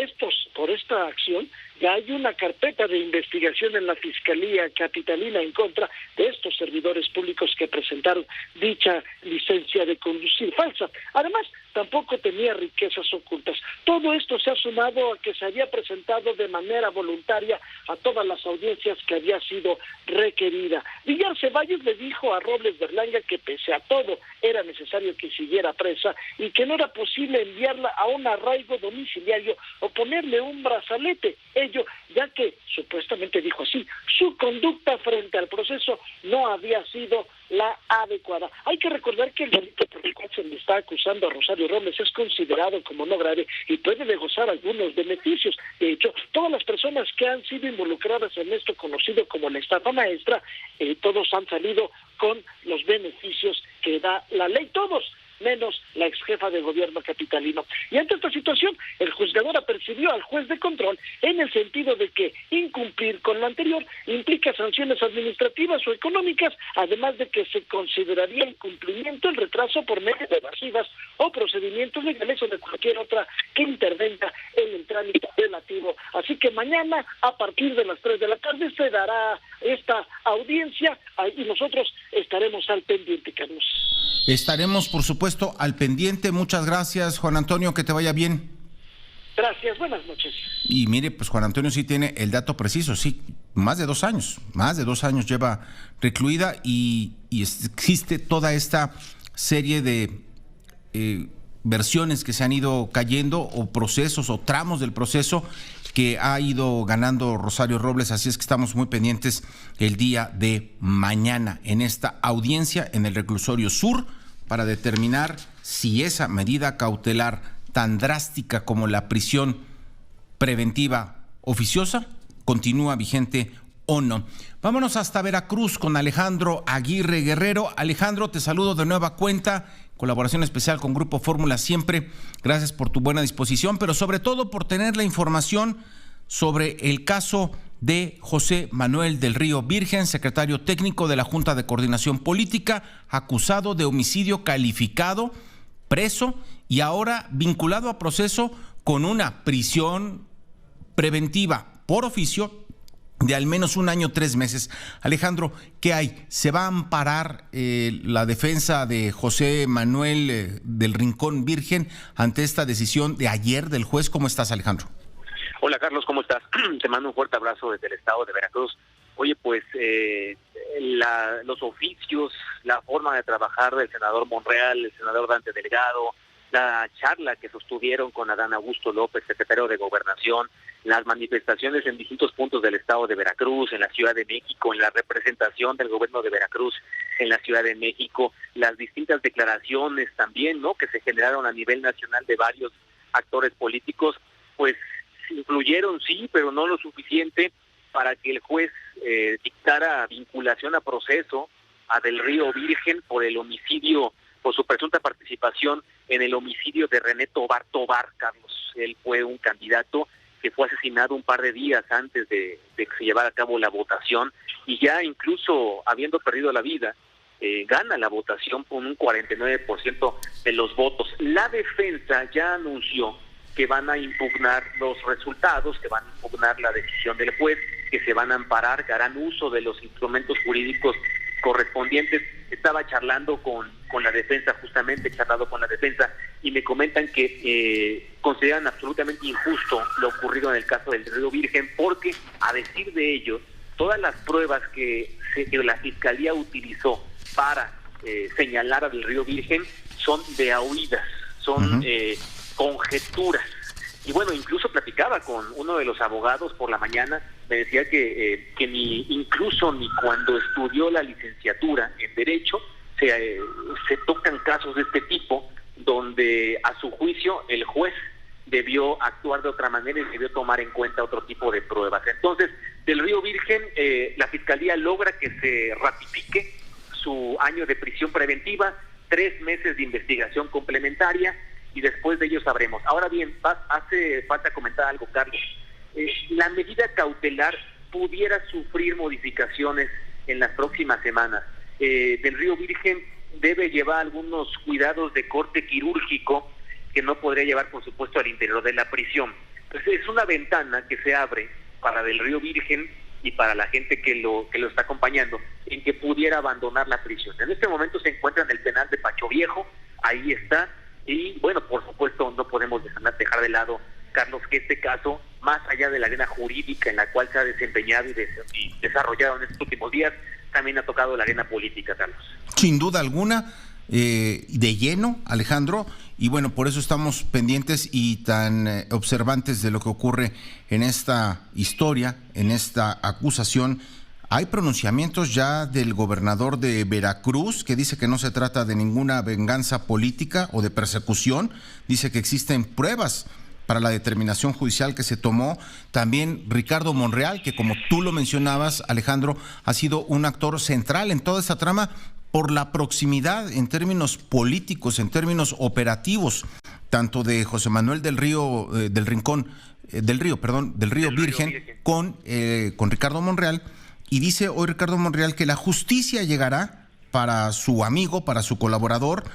Speaker 3: esta acción ya hay una carpeta de investigación en la Fiscalía Capitalina en contra de estos servidores públicos que presentaron dicha licencia de conducir falsa. Además, tampoco tenía riquezas ocultas. Todo esto se ha sumado a que se había presentado de manera voluntaria a todas las audiencias que había sido requerida. Villar Ceballos le dijo a Robles Berlanga que pese a todo era necesario que siguiera presa y que no era posible enviarla a un arraigo domiciliario o ponerle un brazalete. Ello ya que, supuestamente dijo así, su conducta frente al proceso no había sido la adecuada. Hay que recordar que el delito por el cual se le está acusando a Rosario Robles es considerado como no grave y puede gozar algunos beneficios. De hecho, todas las personas que han sido involucradas en esto conocido como la estafa maestra, todos han salido con los beneficios que da la ley, todos, menos la exjefa de gobierno capitalino. Y ante esta situación, el juzgador apercibió al juez de control en el sentido de que incumplir con lo anterior implica sanciones administrativas o económicas, además de que se consideraría incumplimiento el retraso por medio de evasivas o procedimientos legales o de cualquier otra que intervenga en el trámite relativo. Así que mañana, a partir de las 3 de la tarde, se dará esta audiencia y nosotros estaremos al pendiente, Carlos.
Speaker 1: Estaremos, por supuesto, al pendiente. Muchas gracias, Juan Antonio, que te vaya bien.
Speaker 3: Gracias, buenas noches.
Speaker 1: Y mire, pues Juan Antonio sí tiene el dato preciso, sí, más de 2 años lleva recluida y existe toda esta serie de versiones que se han ido cayendo, o procesos o tramos del proceso que ha ido ganando Rosario Robles. Así es que estamos muy pendientes el día de mañana en esta audiencia en el reclusorio sur para determinar si esa medida cautelar tan drástica como la prisión preventiva oficiosa continúa vigente o no. Vámonos hasta Veracruz con Alejandro Aguirre Guerrero. Alejandro, te saludo de nueva cuenta. Colaboración especial con Grupo Fórmula siempre. Gracias por tu buena disposición, pero sobre todo por tener la información sobre el caso de José Manuel del Río Virgen, secretario técnico de la Junta de Coordinación Política, acusado de homicidio calificado, preso y ahora vinculado a proceso con una prisión preventiva por oficio de al menos 1 año 3 meses. Alejandro, ¿qué hay? ¿Se va a amparar la defensa de José Manuel del Rincón Virgen ante esta decisión de ayer del juez? ¿Cómo estás, Alejandro?
Speaker 11: Hola, Carlos, ¿cómo estás? Te mando un fuerte abrazo desde el estado de Veracruz. Oye, pues los oficios, la forma de trabajar del senador Monreal, el senador Dante Delgado, la charla que sostuvieron con Adán Augusto López, secretario de Gobernación, las manifestaciones en distintos puntos del estado de Veracruz, en la Ciudad de México, en la representación del gobierno de Veracruz en la Ciudad de México, las distintas declaraciones también, ¿no?, que se generaron a nivel nacional de varios actores políticos, pues influyeron, sí, pero no lo suficiente para que el juez dictara vinculación a proceso a Del Río Virgen por el homicidio, por su presunta participación en el homicidio de René Tobar, Carlos. Él fue un candidato que fue asesinado un par de días antes de que se llevara a cabo la votación, y ya incluso habiendo perdido la vida, gana la votación con un 49% de los votos. La defensa ya anunció que van a impugnar los resultados, que van a impugnar la decisión del juez, que se van a amparar, que harán uso de los instrumentos jurídicos correspondientes. Estaba charlando con la defensa, y me comentan que consideran absolutamente injusto lo ocurrido en el caso del Río Virgen, porque, a decir de ellos, todas las pruebas que la Fiscalía utilizó para señalar a Del Río Virgen son de a oídas, son conjeturas. Y bueno, incluso platicaba con uno de los abogados por la mañana, me decía que ni cuando estudió la licenciatura en Derecho se tocan casos de este tipo, donde a su juicio el juez debió actuar de otra manera y debió tomar en cuenta otro tipo de pruebas. Entonces, Del Río Virgen, la Fiscalía logra que se ratifique su año de prisión preventiva, 3 meses de investigación complementaria, y después de ello sabremos. Ahora bien, hace falta comentar algo, Carlos. La medida cautelar pudiera sufrir modificaciones en las próximas semanas. Del Río Virgen debe llevar algunos cuidados de corte quirúrgico que no podría llevar, por supuesto, al interior de la prisión. Entonces, es una ventana que se abre para Del Río Virgen y para la gente que lo está acompañando, en que pudiera abandonar la prisión. En este momento se encuentra en el penal de Pacho Viejo, ahí está. Y bueno, por supuesto, no podemos dejar de lado, Carlos, que este caso, más allá de la arena jurídica en la cual se ha desempeñado y desarrollado en estos últimos días, también ha tocado la arena política, Carlos.
Speaker 1: Sin duda alguna, de lleno, Alejandro, y bueno, por eso estamos pendientes y tan observantes de lo que ocurre en esta historia, en esta acusación. Hay pronunciamientos ya del gobernador de Veracruz que dice que no se trata de ninguna venganza política o de persecución. Dice que existen pruebas para la determinación judicial que se tomó. También Ricardo Monreal, que como tú lo mencionabas, Alejandro, ha sido un actor central en toda esta trama por la proximidad en términos políticos, en términos operativos, tanto de José Manuel del Río Virgen con Ricardo Monreal. Y dice hoy Ricardo Monreal que la justicia llegará para su amigo, para su colaborador.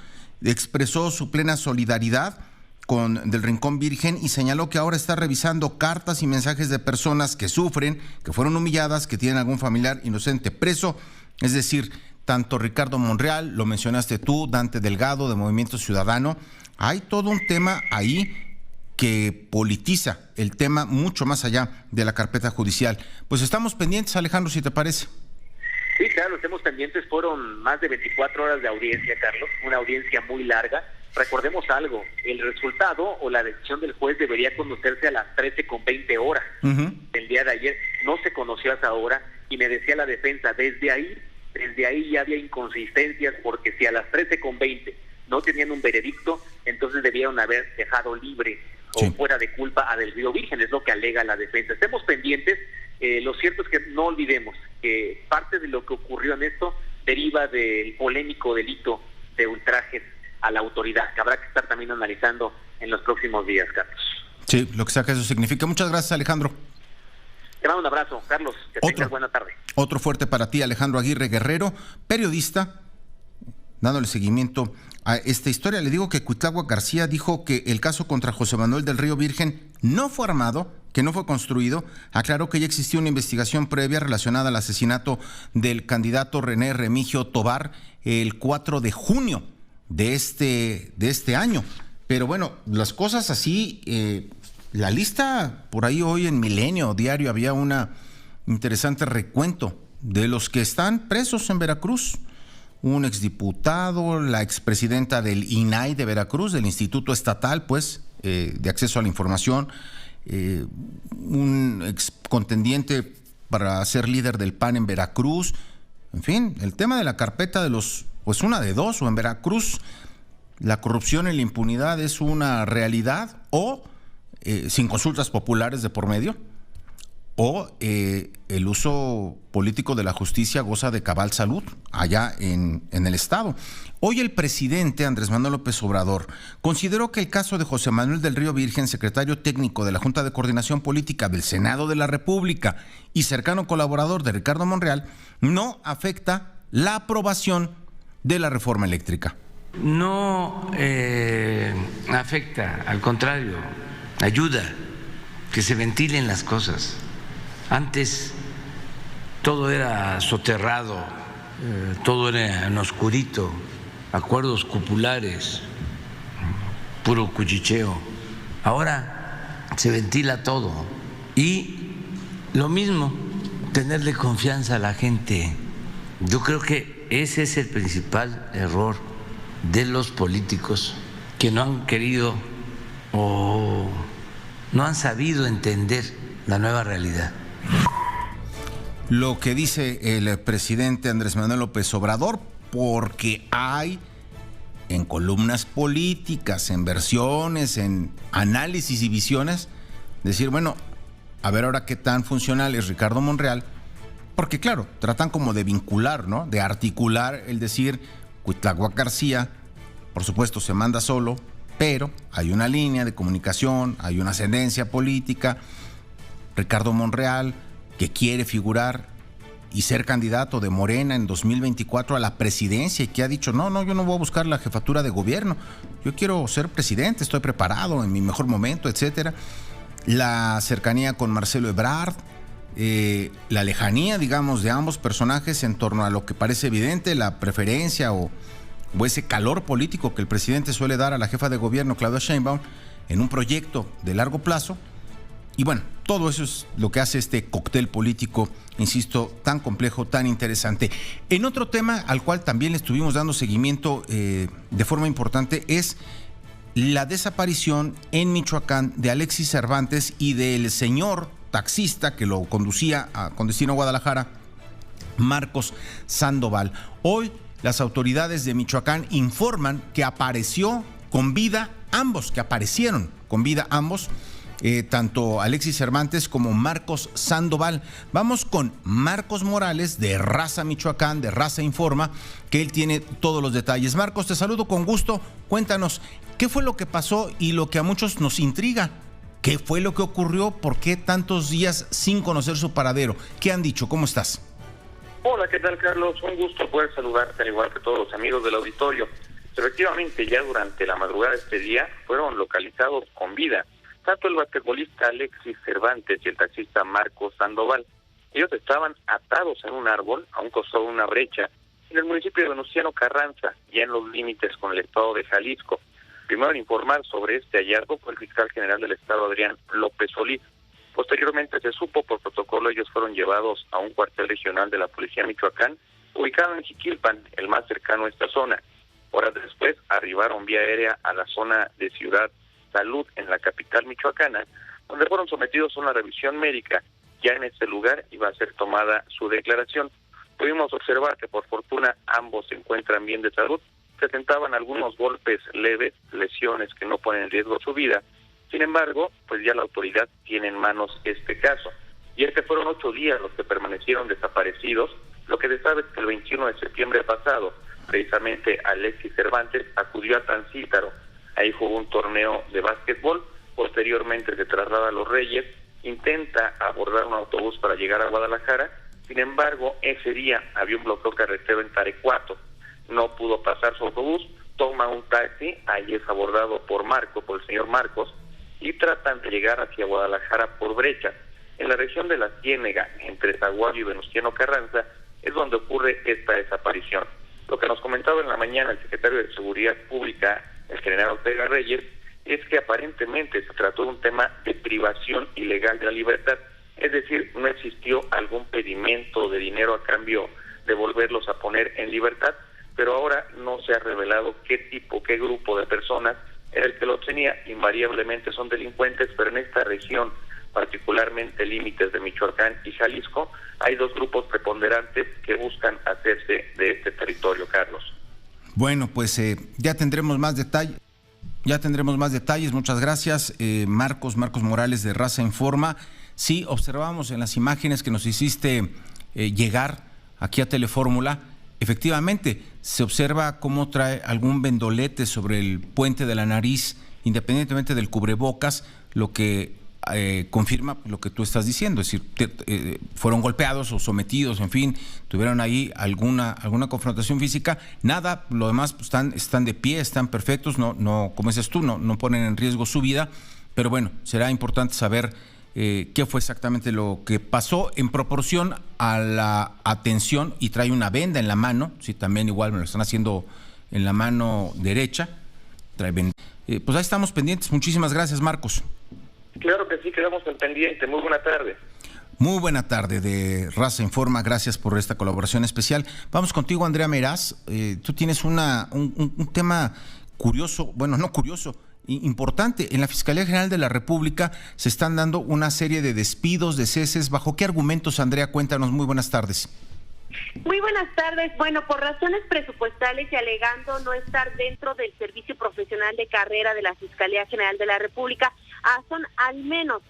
Speaker 1: Expresó su plena solidaridad con Del Rincón Virgen y señaló que ahora está revisando cartas y mensajes de personas que sufren, que fueron humilladas, que tienen algún familiar inocente preso. Es decir, tanto Ricardo Monreal, lo mencionaste tú, Dante Delgado de Movimiento Ciudadano, hay todo un tema ahí que politiza el tema mucho más allá de la carpeta judicial. Pues estamos pendientes, Alejandro, si te parece.
Speaker 11: Sí, claro, estemos pendientes. Fueron más de 24 horas de audiencia, Carlos, una audiencia muy larga. Recordemos algo, el resultado o la decisión del juez debería conocerse a las 13:20 horas. El día de ayer no se conoció hasta ahora y me decía la defensa, desde ahí ya había inconsistencias, porque si a las 13:20 no tenían un veredicto, entonces debieron haber dejado libre o fuera de culpa a Del Río Virgen, es lo que alega la defensa. Estemos pendientes. Lo cierto es que no olvidemos que parte de lo que ocurrió en esto deriva del polémico delito de ultrajes a la autoridad, que habrá que estar también analizando en los próximos días, Carlos.
Speaker 1: Sí, lo que sea que eso significa. Muchas gracias, Alejandro.
Speaker 11: Te mando un abrazo, Carlos, que tengas buena tarde.
Speaker 1: Otro fuerte para ti, Alejandro Aguirre Guerrero, periodista, dándole seguimiento a esta historia. Le digo que Cuitláhuac García dijo que el caso contra José Manuel del Río Virgen no fue armado, que no fue construido. Aclaró que ya existía una investigación previa relacionada al asesinato del candidato René Remigio Tobar el 4 de junio de este año. Pero bueno, las cosas así, la lista por ahí hoy en Milenio Diario había una interesante recuento de los que están presos en Veracruz. Un exdiputado, la expresidenta del INAI de Veracruz, del Instituto Estatal, pues, de Acceso a la Información, un excontendiente para ser líder del PAN en Veracruz. En fin, el tema de la carpeta de los, pues una de dos, o en Veracruz la corrupción y la impunidad es una realidad, o sin consultas populares de por medio, o el uso político de la justicia goza de cabal salud allá en el Estado. Hoy el presidente Andrés Manuel López Obrador consideró que el caso de José Manuel del Río Virgen, secretario técnico de la Junta de Coordinación Política del Senado de la República y cercano colaborador de Ricardo Monreal, no afecta la aprobación de la reforma eléctrica.
Speaker 2: No afecta, al contrario, ayuda que se ventilen las cosas. Antes todo era soterrado, todo era en oscurito, acuerdos cupulares, puro cuchicheo. Ahora se ventila todo y lo mismo, tenerle confianza a la gente. Yo creo que ese es el principal error de los políticos, que no han querido o no han sabido entender la nueva realidad.
Speaker 1: Lo que dice el presidente Andrés Manuel López Obrador, porque hay en columnas políticas, en versiones, en análisis y visiones, decir, bueno, a ver ahora qué tan funcional es Ricardo Monreal, porque claro, tratan como de vincular, ¿no? De articular el decir, Cuitláhuac García, por supuesto, se manda solo, pero hay una línea de comunicación, hay una ascendencia política. Ricardo Monreal, que quiere figurar y ser candidato de Morena en 2024 a la presidencia, y que ha dicho, no, yo no voy a buscar la jefatura de gobierno, yo quiero ser presidente, estoy preparado en mi mejor momento, etcétera. La cercanía con Marcelo Ebrard, la lejanía, digamos, de ambos personajes en torno a lo que parece evidente, la preferencia o ese calor político que el presidente suele dar a la jefa de gobierno, Claudia Sheinbaum, en un proyecto de largo plazo. Y bueno, todo eso es lo que hace este cóctel político, insisto, tan complejo, tan interesante. En otro tema al cual también le estuvimos dando seguimiento de forma importante es la desaparición en Michoacán de Alexis Cervantes y del señor taxista que lo conducía con destino a Guadalajara, Marcos Sandoval. Hoy las autoridades de Michoacán informan que aparecieron con vida ambos, tanto Alexis Cervantes como Marcos Sandoval. Vamos con Marcos Morales de Raza Michoacán, de Raza Informa, que él tiene todos los detalles. Marcos, te saludo con gusto. Cuéntanos, ¿qué fue lo que pasó y lo que a muchos nos intriga? ¿Qué fue lo que ocurrió? ¿Por qué tantos días sin conocer su paradero? ¿Qué han dicho? ¿Cómo estás?
Speaker 9: Hola, ¿qué tal, Carlos? Un gusto poder saludarte, al igual que todos los amigos del auditorio. Efectivamente, ya durante la madrugada de este día fueron localizados con vida tanto el basquetbolista Alexis Cervantes y el taxista Marcos Sandoval. Ellos estaban atados en un árbol a un costado de una brecha en el municipio de Venustiano Carranza, ya en los límites con el estado de Jalisco.
Speaker 12: Primero en informar sobre este hallazgo fue el fiscal general del Estado, Adrián López Solís. Posteriormente se supo por protocolo, ellos fueron llevados a un cuartel regional de la Policía Michoacán, ubicado en Jiquilpan, el más cercano a esta zona. Horas después arribaron vía aérea a la zona de Ciudad Salud, en la capital michoacana, donde fueron sometidos a una revisión médica. Ya en este lugar iba a ser tomada su declaración. Pudimos observar que por fortuna ambos se encuentran bien de salud. Presentaban algunos golpes leves, lesiones que no ponen en riesgo su vida. Sin embargo, pues ya la autoridad tiene en manos este caso. Y es que fueron 8 días los que permanecieron desaparecidos. Lo que se sabe es que el 21 de septiembre pasado, precisamente Alexis Cervantes acudió a Tancítaro. Ahí jugó un torneo de básquetbol. Posteriormente se traslada a Los Reyes, intenta abordar un autobús para llegar a Guadalajara. Sin embargo, ese día había un bloqueo carretero en Tarecuato. No pudo pasar su autobús, toma un taxi, ahí es abordado por el señor Marcos, y tratan de llegar hacia Guadalajara por Brecha. En la región de La Ciénega, entre Zaguayo y Venustiano Carranza, es donde ocurre esta desaparición. Lo que nos comentaba en la mañana el secretario de Seguridad Pública, el general Ortega Reyes, es que aparentemente se trató de un tema de privación ilegal de la libertad, es decir, no existió algún pedimento de dinero a cambio de volverlos a poner en libertad, pero ahora no se ha revelado qué grupo de personas era el que lo tenía. Invariablemente son delincuentes, pero en esta región, particularmente límites de Michoacán y Jalisco, hay 2 grupos preponderantes que buscan hacerse de este territorio, Carlos.
Speaker 1: Bueno, pues ya tendremos más detalles. Muchas gracias, Marcos Morales de Raza Informa. Sí, observamos en las imágenes que nos hiciste llegar aquí a Telefórmula, efectivamente se observa cómo trae algún vendolete sobre el puente de la nariz, independientemente del cubrebocas, lo que confirma lo que tú estás diciendo, es decir, fueron golpeados o sometidos, en fin, tuvieron ahí alguna confrontación física. Nada, lo demás pues, están de pie, están perfectos, no como dices tú, no ponen en riesgo su vida, pero bueno, será importante saber qué fue exactamente lo que pasó en proporción a la atención. Y trae una venda en la mano, sí, también igual me lo están haciendo en la mano derecha, trae venda. Pues ahí estamos pendientes. Muchísimas gracias, Marcos.
Speaker 12: Claro que sí, quedamos en pendiente. Muy buena tarde.
Speaker 1: Muy buena tarde de Raza Informa, gracias por esta colaboración especial. Vamos contigo, Andrea Meraz. Tú tienes un tema curioso, bueno, no curioso, importante. En la Fiscalía General de la República se están dando una serie de despidos, de ceses. ¿Bajo qué argumentos, Andrea? Cuéntanos. Muy buenas tardes.
Speaker 13: Muy buenas tardes. Bueno, por razones presupuestales y alegando no estar dentro del servicio profesional de carrera de la Fiscalía General de la República, son al menos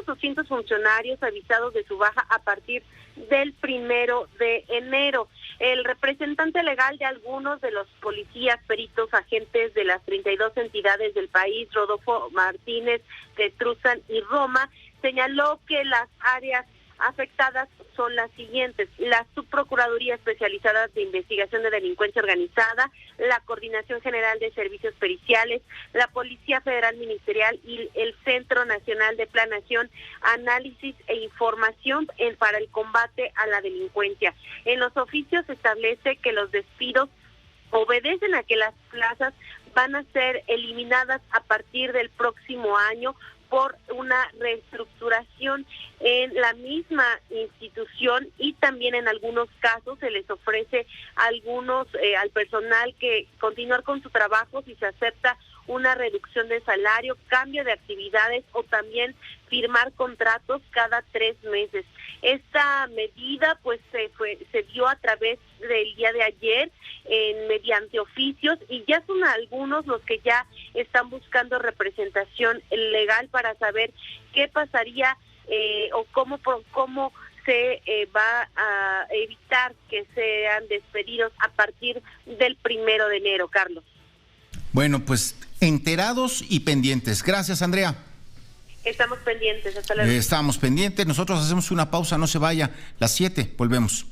Speaker 13: 200 funcionarios avisados de su baja a partir del 1 de enero. El representante legal de algunos de los policías, peritos, agentes de las 32 entidades del país, Rodolfo Martínez de Truzan y Roma, señaló que las áreas afectadas son las siguientes: la Subprocuraduría Especializada de Investigación de Delincuencia Organizada, la Coordinación General de Servicios Periciales, la Policía Federal Ministerial y el Centro Nacional de Planeación, Análisis e Información para el combate a la delincuencia. En los oficios se establece que los despidos obedecen a que las plazas van a ser eliminadas a partir del próximo año por una reestructuración en la misma institución, y también en algunos casos se les ofrece al personal que continuar con su trabajo si se acepta una reducción de salario, cambio de actividades o también firmar contratos cada 3 meses. Esta medida pues se dio a través del día de ayer mediante oficios, y ya son algunos los que ya están buscando representación legal para saber qué pasaría o cómo se va a evitar que sean despedidos a partir del 1 de enero, Carlos.
Speaker 1: Bueno, pues enterados y pendientes. Gracias, Andrea.
Speaker 13: Estamos pendientes, hasta luego.
Speaker 1: Estamos pendientes, nosotros hacemos una pausa, no se vaya. Las 7, volvemos.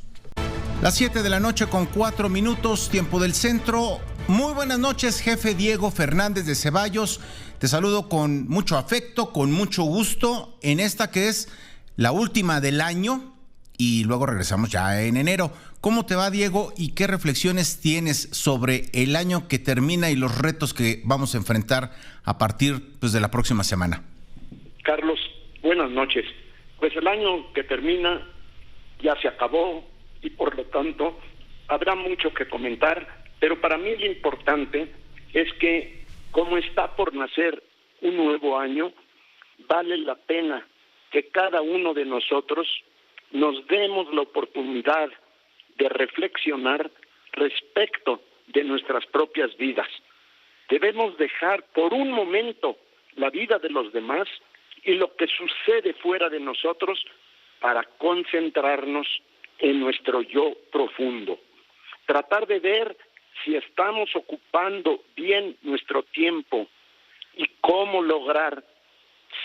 Speaker 1: Las 7 de la noche con 4 minutos, tiempo del centro. Muy buenas noches, jefe Diego Fernández de Ceballos. Te saludo con mucho afecto, con mucho gusto, en esta que es la última del año, y luego regresamos ya en enero. ¿Cómo te va, Diego? ¿Y qué reflexiones tienes sobre el año que termina y los retos que vamos a enfrentar a partir de la próxima semana?
Speaker 14: Carlos, buenas noches. Pues el año que termina ya se acabó y por lo tanto habrá mucho que comentar, pero para mí lo importante es que como está por nacer un nuevo año, vale la pena que cada uno de nosotros nos demos la oportunidad de reflexionar respecto de nuestras propias vidas. Debemos dejar por un momento la vida de los demás y lo que sucede fuera de nosotros para concentrarnos en nuestro yo profundo. Tratar de ver si estamos ocupando bien nuestro tiempo y cómo lograr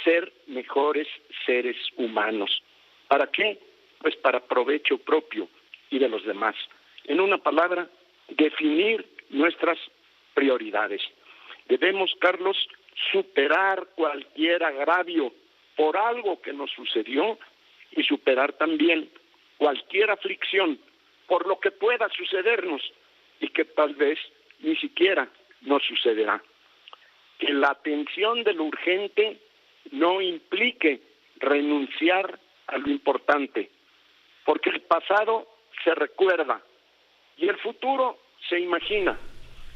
Speaker 14: ser mejores seres humanos. ¿Para qué? Pues para provecho propio y de los demás. En una palabra, definir nuestras prioridades. Debemos, Carlos, superar cualquier agravio por algo que nos sucedió y superar también cualquier aflicción por lo que pueda sucedernos y que tal vez ni siquiera nos sucederá. Que la atención de lo urgente no implique renunciar a lo importante, porque el pasado se recuerda y el futuro se imagina,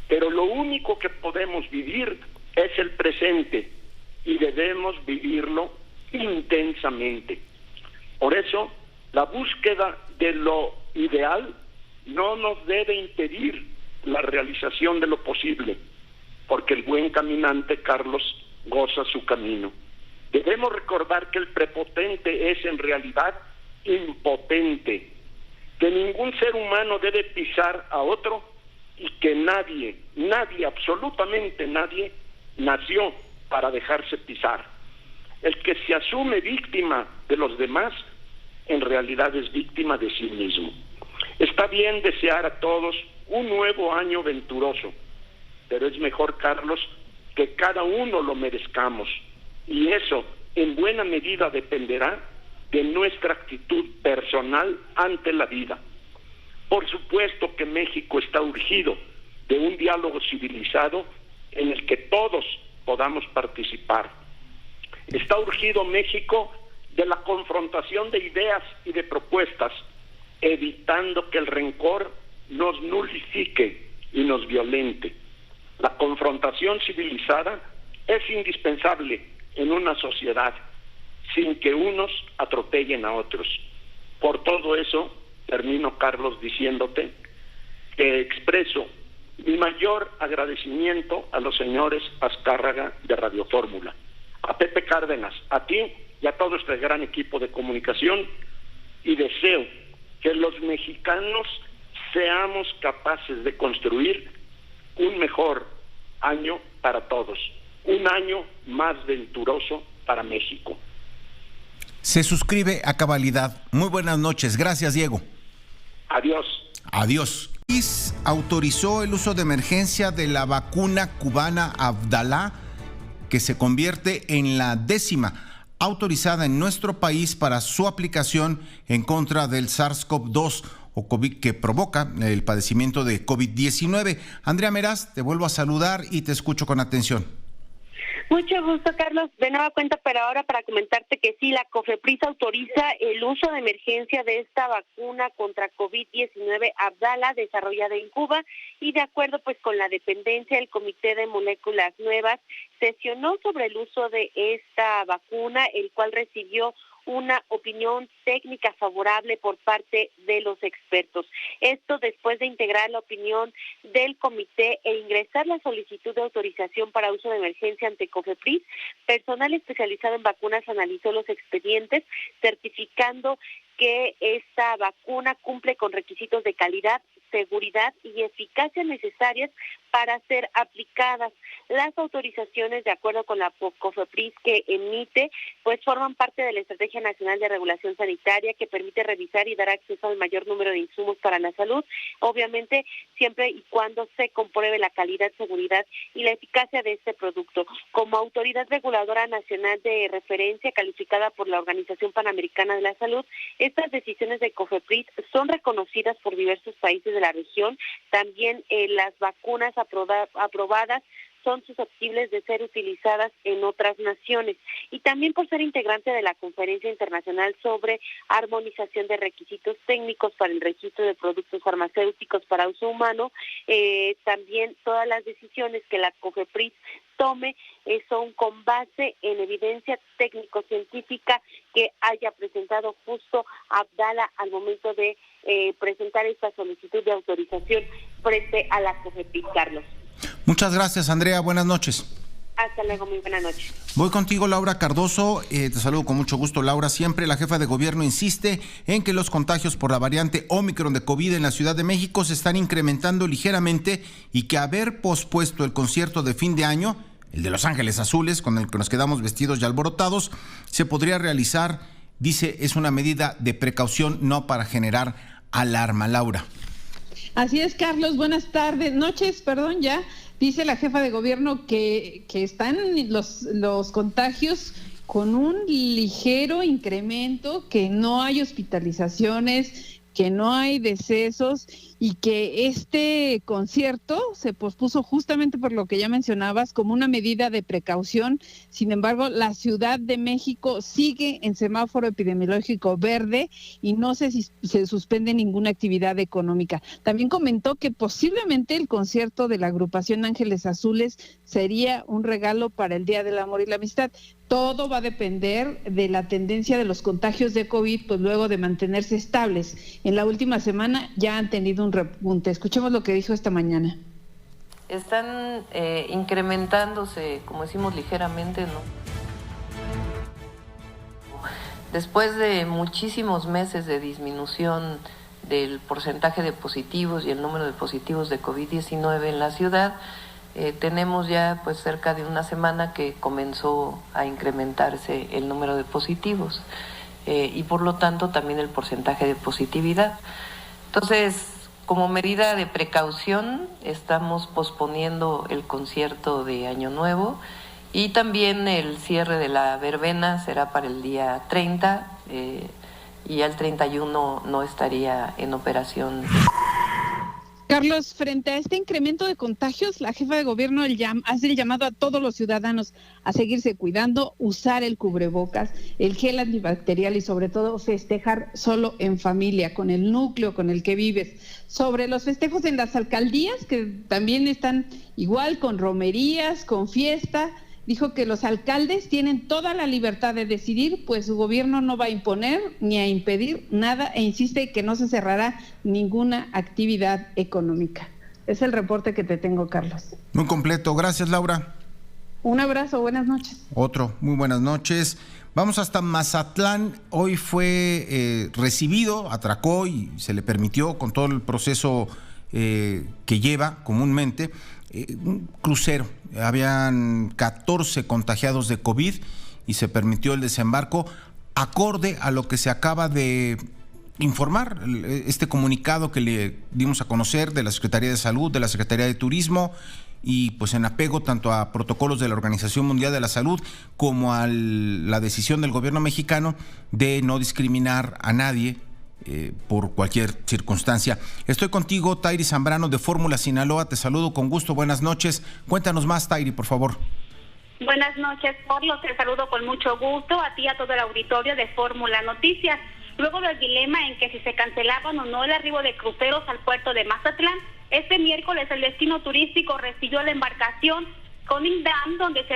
Speaker 14: pero lo único que podemos vivir es el presente y debemos vivirlo intensamente. Por eso, la búsqueda de lo ideal no nos debe impedir la realización de lo posible, porque el buen caminante, Carlos, goza su camino. Debemos recordar que el prepotente es en realidad impotente, que ningún ser humano debe pisar a otro y que nadie, absolutamente nadie, nació para dejarse pisar. El que se asume víctima de los demás, en realidad es víctima de sí mismo. Está bien desear a todos un nuevo año venturoso, pero es mejor, Carlos, que cada uno lo merezcamos, y eso en buena medida dependerá de nuestra actitud personal ante la vida. Por supuesto que México está urgido de un diálogo civilizado en el que todos podamos participar. Está urgido México de la confrontación de ideas y de propuestas, evitando que el rencor nos nulifique y nos violente. La confrontación civilizada es indispensable en una sociedad, sin que unos atropellen a otros. Por todo eso, termino, Carlos, diciéndote que expreso mi mayor agradecimiento a los señores Azcárraga de Radio Fórmula, a Pepe Cárdenas, a ti y a todo este gran equipo de comunicación, y deseo que los mexicanos seamos capaces de construir un mejor año para todos, un año más venturoso para México.
Speaker 1: Se suscribe a cabalidad. Muy buenas noches. Gracias, Diego.
Speaker 14: Adiós.
Speaker 1: Adiós. Autorizó el uso de emergencia de la vacuna cubana Abdala, que se convierte en la 10ª autorizada en nuestro país para su aplicación en contra del SARS-CoV-2 o COVID, que provoca el padecimiento de COVID-19. Andrea Meraz, te vuelvo a saludar y te escucho con atención.
Speaker 13: Mucho gusto, Carlos. De nueva cuenta, pero ahora para comentarte que sí, la COFEPRIS autoriza el uso de emergencia de esta vacuna contra COVID-19 Abdala, desarrollada en Cuba, y de acuerdo pues con la dependencia del Comité de Moléculas Nuevas, sesionó sobre el uso de esta vacuna, el cual recibió una opinión técnica favorable por parte de los expertos. Esto después de integrar la opinión del comité e ingresar la solicitud de autorización para uso de emergencia ante COFEPRIS. Personal especializado en vacunas analizó los expedientes, certificando que esta vacuna cumple con requisitos de calidad, seguridad y eficacia necesarias para ser aplicadas. Las autorizaciones, de acuerdo con la COFEPRIS que emite, pues forman parte de la Estrategia Nacional de Regulación Sanitaria, que permite revisar y dar acceso al mayor número de insumos para la salud, obviamente siempre y cuando se compruebe la calidad, seguridad y la eficacia de este producto. Como autoridad reguladora nacional de referencia calificada por la Organización Panamericana de la Salud, estas decisiones de COFEPRIS son reconocidas por diversos países de la región. También las vacunas aprobadas son susceptibles de ser utilizadas en otras naciones, y también por ser integrante de la Conferencia Internacional sobre Armonización de Requisitos Técnicos para el Registro de Productos Farmacéuticos para Uso Humano. También todas las decisiones que la COFEPRIS tome son con base en evidencia técnico-científica que haya presentado justo Abdala al momento de presentar esta solicitud de autorización frente a la COFEPRIS, Carlos.
Speaker 1: Muchas gracias, Andrea. Buenas noches.
Speaker 13: Hasta luego, muy buenas noches.
Speaker 1: Voy contigo, Laura Cardoso. Te saludo con mucho gusto, Laura. Siempre la jefa de gobierno insiste en que los contagios por la variante Ómicron de COVID en la Ciudad de México se están incrementando ligeramente y que haber pospuesto el concierto de fin de año, el de Los Ángeles Azules, con el que nos quedamos vestidos y alborotados, se podría realizar, dice, es una medida de precaución, no para generar alarma. Laura.
Speaker 15: Así es, Carlos. Buenas noches, ya. Dice la jefa de gobierno que están los contagios con un ligero incremento, que no hay hospitalizaciones, que no hay decesos y que este concierto se pospuso justamente por lo que ya mencionabas, como una medida de precaución. Sin embargo, la Ciudad de México sigue en semáforo epidemiológico verde y no se suspende ninguna actividad económica. También comentó que posiblemente el concierto de la agrupación Ángeles Azules sería un regalo para el Día del Amor y la Amistad. Todo va a depender de la tendencia de los contagios de COVID, pues luego de mantenerse estables. En la última semana ya han tenido un repunte. Escuchemos lo que dijo esta mañana.
Speaker 16: Están incrementándose, como decimos, ligeramente, ¿no? Después de muchísimos meses de disminución del porcentaje de positivos y el número de positivos de COVID-19 en la ciudad, tenemos ya pues cerca de una semana que comenzó a incrementarse el número de positivos y por lo tanto también el porcentaje de positividad. Entonces, como medida de precaución, estamos posponiendo el concierto de Año Nuevo y también el cierre de la verbena será para el día 30 y al 31 no estaría en operación.
Speaker 15: Carlos, frente a este incremento de contagios, la jefa de gobierno hace el llamado a todos los ciudadanos a seguirse cuidando, usar el cubrebocas, el gel antibacterial y sobre todo festejar solo en familia, con el núcleo con el que vives. Sobre los festejos en las alcaldías, que también están igual, con romerías, con fiesta, dijo que los alcaldes tienen toda la libertad de decidir, pues su gobierno no va a imponer ni a impedir nada e insiste que no se cerrará ninguna actividad económica. Es el reporte que te tengo, Carlos.
Speaker 1: Muy completo. Gracias, Laura.
Speaker 15: Un abrazo. Buenas noches.
Speaker 1: Otro. Muy buenas noches. Vamos hasta Mazatlán. Hoy fue recibido, atracó y se le permitió, con todo el proceso que lleva comúnmente, un crucero. Habían 14 contagiados de COVID y se permitió el desembarco acorde a lo que se acaba de informar, este comunicado que le dimos a conocer de la Secretaría de Salud, de la Secretaría de Turismo, y pues en apego tanto a protocolos de la Organización Mundial de la Salud como a la decisión del gobierno mexicano de no discriminar a nadie por cualquier circunstancia. Estoy contigo, Tairi Zambrano, de Fórmula Sinaloa. Te saludo con gusto. Buenas noches. Cuéntanos más, Tairi, por favor.
Speaker 17: Buenas noches, Carlos. Te saludo con mucho gusto a ti y a todo el auditorio de Fórmula Noticias. Luego del dilema en que si se cancelaban o no el arribo de cruceros al puerto de Mazatlán, este miércoles el destino turístico recibió la embarcación Conning Dam, donde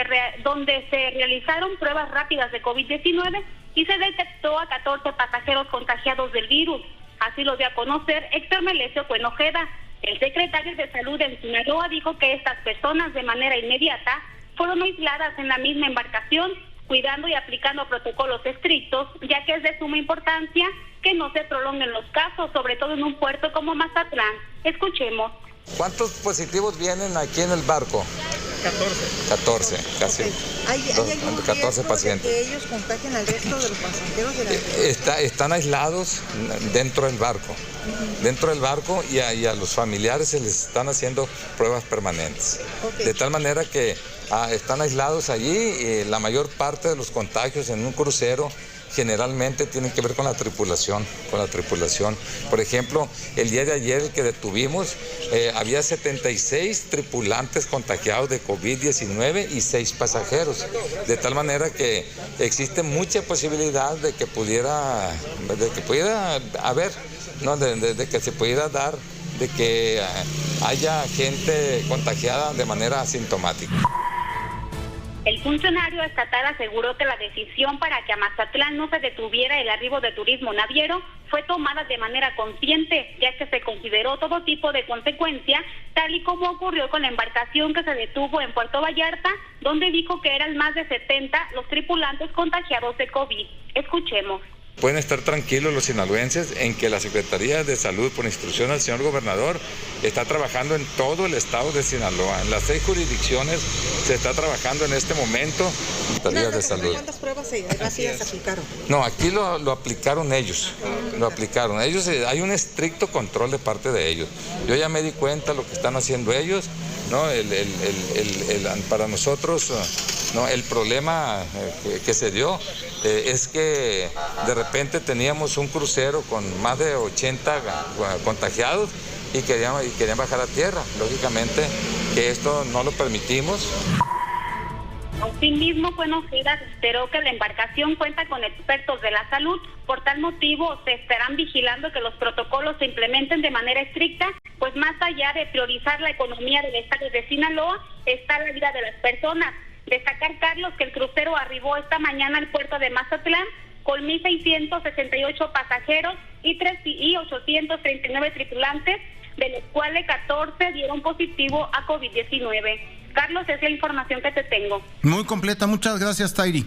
Speaker 17: se realizaron pruebas rápidas de COVID-19 y se detectó a 14 pasajeros contagiados del virus. Así lo dio a conocer Héctor Melesio Cuenojeda. El secretario de Salud en Sinaloa dijo que estas personas de manera inmediata fueron aisladas en la misma embarcación, cuidando y aplicando protocolos estrictos, ya que es de suma importancia que no se prolonguen los casos, sobre todo en un puerto como Mazatlán. Escuchemos.
Speaker 18: ¿Cuántos positivos vienen aquí en el barco? 14, casi.
Speaker 19: ¿Hay algún
Speaker 18: 14 pacientes.
Speaker 19: De que ellos contagien al resto de los pasajeros de la
Speaker 18: Están aislados dentro del barco. Dentro del barco y a los familiares se les están haciendo pruebas permanentes. De tal manera que están aislados allí y la mayor parte de los contagios en un crucero generalmente tienen que ver con la tripulación. Por ejemplo, el día de ayer, el que detuvimos, había 76 tripulantes contagiados de COVID-19 y 6 pasajeros. De tal manera que existe mucha posibilidad de que pudiera haber, ¿no? de que se pudiera dar, de que haya gente contagiada de manera asintomática.
Speaker 17: El funcionario estatal aseguró que la decisión para que a Mazatlán no se detuviera el arribo de turismo naviero fue tomada de manera consciente, ya que se consideró todo tipo de consecuencia, tal y como ocurrió con la embarcación que se detuvo en Puerto Vallarta, donde dijo que eran más de 70 los tripulantes contagiados de COVID. Escuchemos.
Speaker 18: Pueden estar tranquilos los sinaloenses en que la Secretaría de Salud, por instrucción del señor gobernador, está trabajando en todo el estado de Sinaloa. En las 6 jurisdicciones se está trabajando en este momento la Secretaría de Salud.
Speaker 19: ¿Cuántas pruebas rápidas aplicaron?
Speaker 18: No, aquí lo aplicaron ellos. Hay un estricto control de parte de ellos. Yo ya me di cuenta de lo que están haciendo ellos, ¿no? Para nosotros, ¿no? El problema que se dio es que de repente teníamos un crucero con más de 80 contagiados y querían bajar a tierra. Lógicamente que esto no lo permitimos.
Speaker 17: Asimismo, Buenos Aires esperó que la embarcación cuenta con expertos de la salud. Por tal motivo, se estarán vigilando que los protocolos se implementen de manera estricta, pues más allá de priorizar la economía del estado de Sinaloa, está la vida de las personas. Destacar, Carlos, que el crucero arribó esta mañana al puerto de Mazatlán con 1,668 pasajeros y 839 tripulantes, de los cuales 14 dieron positivo a COVID-19. Carlos, es la información que te tengo.
Speaker 1: Muy completa, muchas gracias, Tairi.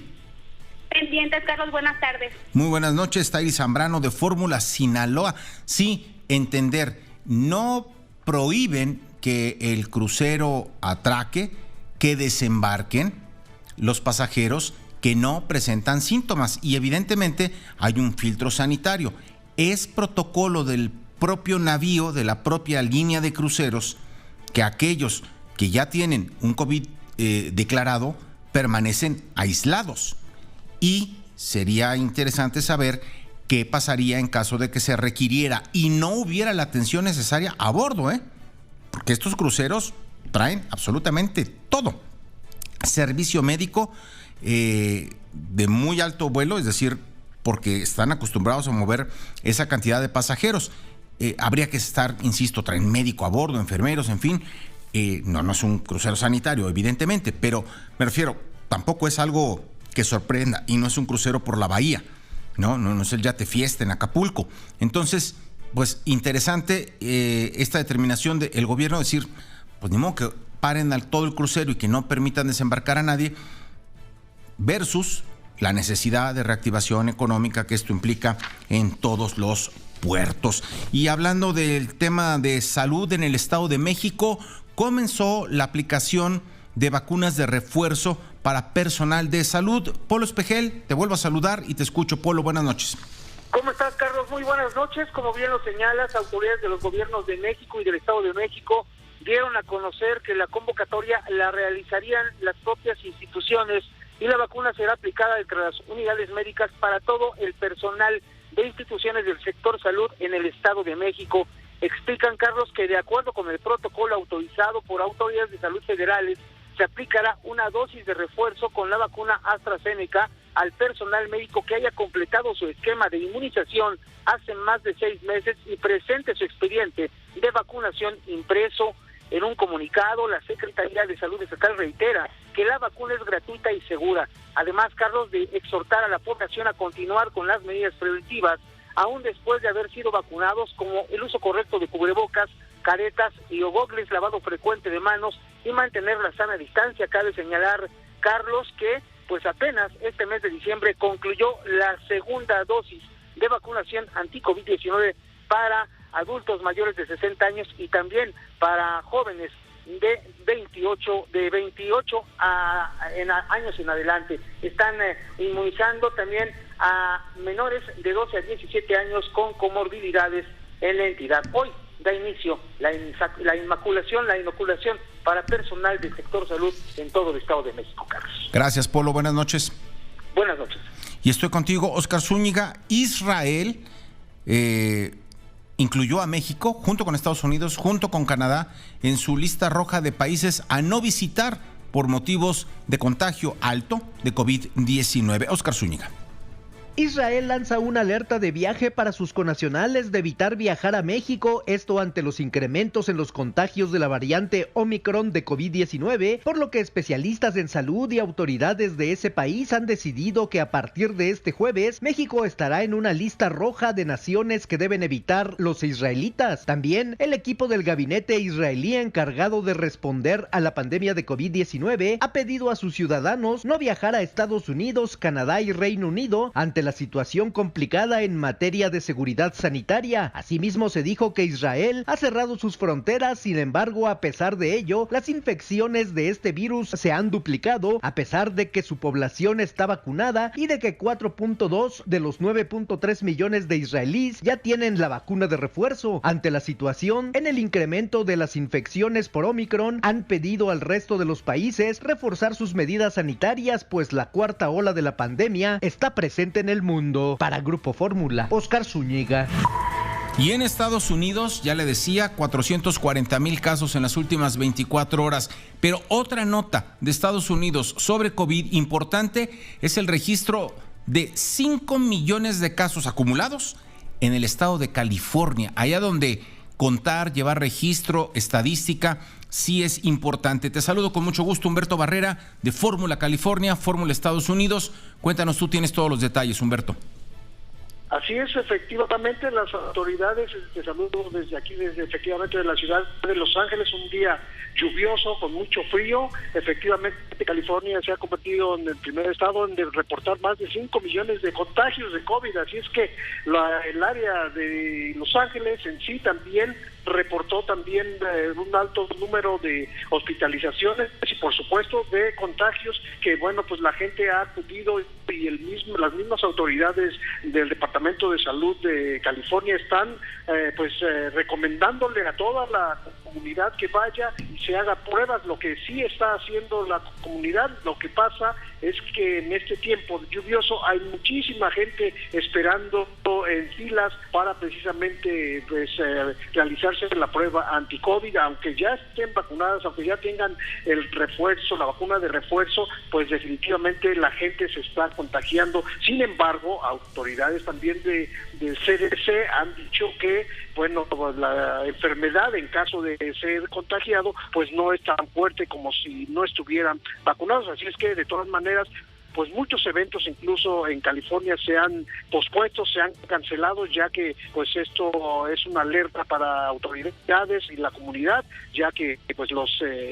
Speaker 17: Pendientes, Carlos, buenas tardes.
Speaker 1: Muy buenas noches, Tairi Zambrano de Fórmula Sinaloa. Sí, entender, no prohíben que el crucero atraque, que desembarquen los pasajeros que no presentan síntomas y evidentemente hay un filtro sanitario. Es protocolo del propio navío, de la propia línea de cruceros, que aquellos que ya tienen un COVID declarado permanecen aislados. Y sería interesante saber qué pasaría en caso de que se requiriera y no hubiera la atención necesaria a bordo, porque estos cruceros traen absolutamente todo. Servicio médico de muy alto vuelo, es decir, porque están acostumbrados a mover esa cantidad de pasajeros. Habría que estar, insisto, traen médico a bordo, enfermeros, en fin. No es un crucero sanitario, evidentemente, pero me refiero, tampoco es algo que sorprenda y no es un crucero por la bahía, no es el Yate Fiesta en Acapulco. Entonces, pues interesante esta determinación del gobierno de decir, pues ni modo que paren todo el crucero y que no permitan desembarcar a nadie, versus la necesidad de reactivación económica que esto implica en todos los puertos. Y hablando del tema de salud en el Estado de México, comenzó la aplicación de vacunas de refuerzo para personal de salud. Polo Espejel, te vuelvo a saludar y te escucho. Polo, buenas noches.
Speaker 3: ¿Cómo estás, Carlos? Muy buenas noches. Como bien lo señalas, autoridades de los gobiernos de México y del Estado de México dieron a conocer que la convocatoria la realizarían las propias instituciones y la vacuna será aplicada entre las unidades médicas para todo el personal de instituciones del sector salud en el Estado de México. Explican, Carlos, que de acuerdo con el protocolo autorizado por autoridades de salud federales, se aplicará una dosis de refuerzo con la vacuna AstraZeneca al personal médico que haya completado su esquema de inmunización hace más de 6 meses y presente su expediente de vacunación impreso. En un comunicado, la Secretaría de Salud Estatal reitera que la vacuna es gratuita y segura. Además, Carlos, de exhortar a la población a continuar con las medidas preventivas, aún después de haber sido vacunados, como el uso correcto de cubrebocas, caretas y gogles, lavado frecuente de manos y mantener la sana distancia. Cabe señalar, Carlos, que pues apenas este mes de diciembre concluyó la segunda dosis de vacunación anti-COVID-19 para adultos mayores de 60 años y también para jóvenes de 28 años en adelante. Están inmunizando también a menores de 12 a 17 años con comorbilidades en la entidad. Hoy da inicio la inoculación para personal del sector salud en todo el Estado de México, Carlos.
Speaker 1: Gracias, Polo. Buenas noches.
Speaker 3: Buenas noches.
Speaker 1: Y estoy contigo, Óscar Zúñiga. Israel incluyó a México, junto con Estados Unidos, junto con Canadá, en su lista roja de países a no visitar por motivos de contagio alto de COVID-19. Óscar Zúñiga.
Speaker 20: Israel lanza una alerta de viaje para sus connacionales de evitar viajar a México, esto ante los incrementos en los contagios de la variante Omicron de COVID-19, por lo que especialistas en salud y autoridades de ese país han decidido que a partir de este jueves, México estará en una lista roja de naciones que deben evitar los israelitas. También, el equipo del gabinete israelí encargado de responder a la pandemia de COVID-19 ha pedido a sus ciudadanos no viajar a Estados Unidos, Canadá y Reino Unido ante la situación complicada en materia de seguridad sanitaria. Asimismo, se dijo que Israel ha cerrado sus fronteras, sin embargo, a pesar de ello, las infecciones de este virus se han duplicado, a pesar de que su población está vacunada y de que 4.2 de los 9.3 millones de israelíes ya tienen la vacuna de refuerzo. Ante la situación, en el incremento de las infecciones por Omicron, han pedido al resto de los países reforzar sus medidas sanitarias, pues la cuarta ola de la pandemia está presente en el mundo. Para Grupo Fórmula, Óscar Zúñiga.
Speaker 1: Y en Estados Unidos, ya le decía, 440,000 casos en las últimas 24 horas. Pero otra nota de Estados Unidos sobre COVID importante es el registro de 5 millones de casos acumulados en el estado de California, allá donde contar, llevar registro, estadística, sí es importante. Te saludo con mucho gusto, Humberto Barrera, de Fórmula California, Fórmula Estados Unidos. Cuéntanos, tú tienes todos los detalles, Humberto.
Speaker 9: Así es, efectivamente, las autoridades de salud desde aquí, efectivamente de la ciudad de Los Ángeles, un día lluvioso, con mucho frío. Efectivamente, California se ha convertido en el primer estado en reportar más de 5 millones de contagios de COVID, así es que el área de Los Ángeles en sí también reportó también un alto número de hospitalizaciones y por supuesto de contagios que bueno pues la gente ha acudido y las mismas autoridades del Departamento de Salud de California están recomendándole a toda la comunidad que vaya y se haga pruebas. Lo que sí está haciendo la comunidad, lo que pasa es que en este tiempo lluvioso hay muchísima gente esperando en filas para precisamente realizarse la prueba anti-COVID, aunque ya estén vacunadas, aunque ya tengan el refuerzo, la vacuna de refuerzo, pues definitivamente la gente se está contagiando. Sin embargo, autoridades también del CDC han dicho que bueno, la enfermedad en caso de ser contagiado, pues no es tan fuerte como si no estuvieran vacunados, así es que de todas maneras pues muchos eventos incluso en California se han pospuesto, se han cancelado, ya que pues esto es una alerta para autoridades y la comunidad, ya que pues los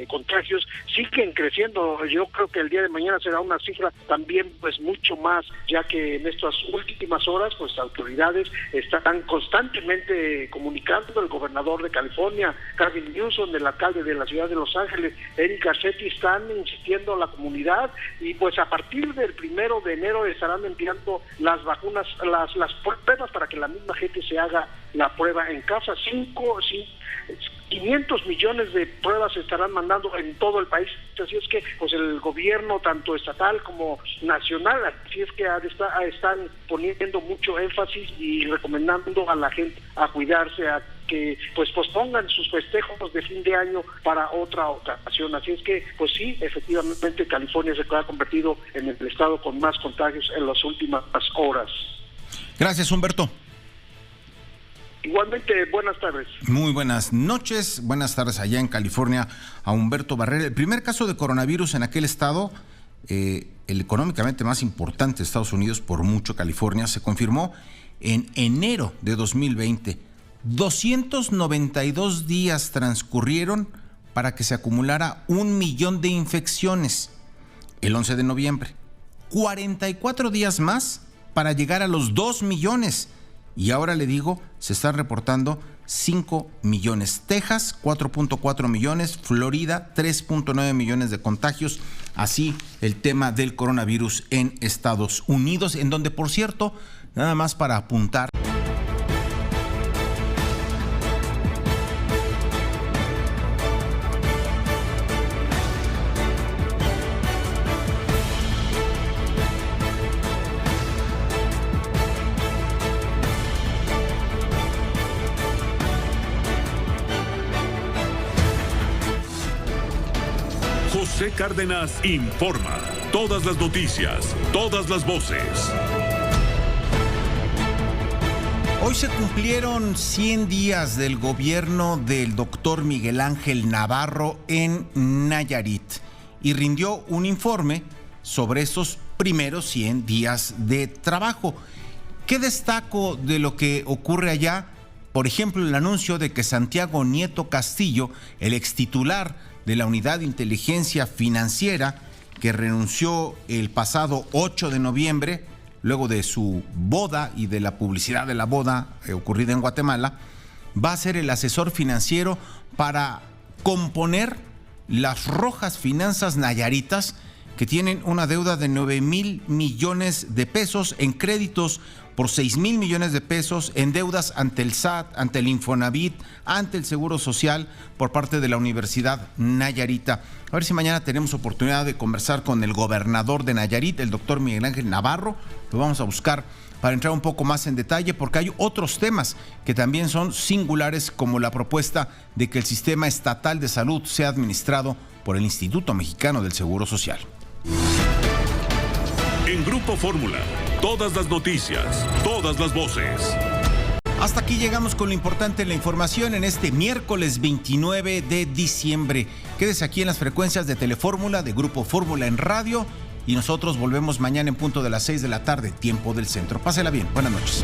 Speaker 9: contagios siguen creciendo. Yo creo que el día de mañana será una cifra también pues mucho más, ya que en estas últimas horas pues autoridades están constantemente comunicando. El gobernador de California, Gavin Newsom, el alcalde de la ciudad de Los Ángeles, Eric Garcetti, están insistiendo a la comunidad y pues a partir del 1 de enero estarán enviando las vacunas, las pruebas para que la misma gente se haga la prueba en casa. 500 millones de pruebas se estarán mandando en todo el país, así es que pues el gobierno tanto estatal como nacional, así es que están poniendo mucho énfasis y recomendando a la gente a cuidarse, a que pues pospongan sus festejos de fin de año para otra ocasión. Así es que pues sí, efectivamente California se ha convertido en el estado con más contagios en las últimas horas.
Speaker 1: Gracias, Humberto.
Speaker 9: Igualmente, buenas tardes.
Speaker 1: Muy buenas noches, buenas tardes allá en California a Humberto Barrera. El primer caso de coronavirus en aquel estado, el económicamente más importante de Estados Unidos, por mucho, California, se confirmó en enero de 2020. 292 días transcurrieron para que se acumulara 1 millón de infecciones el 11 de noviembre. 44 días más para llegar a los 2 millones. Y ahora le digo, se están reportando 5 millones. Texas, 4.4 millones. Florida, 3.9 millones de contagios. Así el tema del coronavirus en Estados Unidos, en donde, por cierto, nada más para apuntar.
Speaker 21: José Cárdenas informa. Todas las noticias, todas las voces.
Speaker 1: Hoy se cumplieron 100 días del gobierno del doctor Miguel Ángel Navarro en Nayarit y rindió un informe sobre esos primeros 100 días de trabajo. ¿Qué destaco de lo que ocurre allá? Por ejemplo, el anuncio de que Santiago Nieto Castillo, el extitular de la Unidad de Inteligencia Financiera, que renunció el pasado 8 de noviembre, luego de su boda y de la publicidad de la boda ocurrida en Guatemala, va a ser el asesor financiero para componer las rojas finanzas nayaritas, que tienen una deuda de 9,000 millones de pesos en créditos por 6,000 millones de pesos, en deudas ante el SAT, ante el Infonavit, ante el Seguro Social por parte de la Universidad Nayarita. A ver si mañana tenemos oportunidad de conversar con el gobernador de Nayarit, el doctor Miguel Ángel Navarro. Lo vamos a buscar para entrar un poco más en detalle, porque hay otros temas que también son singulares, como la propuesta de que el sistema estatal de salud sea administrado por el Instituto Mexicano del Seguro Social.
Speaker 21: En Grupo Fórmula, todas las noticias, todas las voces.
Speaker 1: Hasta aquí llegamos con lo importante de la información en este miércoles 29 de diciembre. Quédese aquí en las frecuencias de Telefórmula, de Grupo Fórmula en radio, y nosotros volvemos mañana en punto de las 6 de la tarde, tiempo del centro. Pásela bien, buenas noches.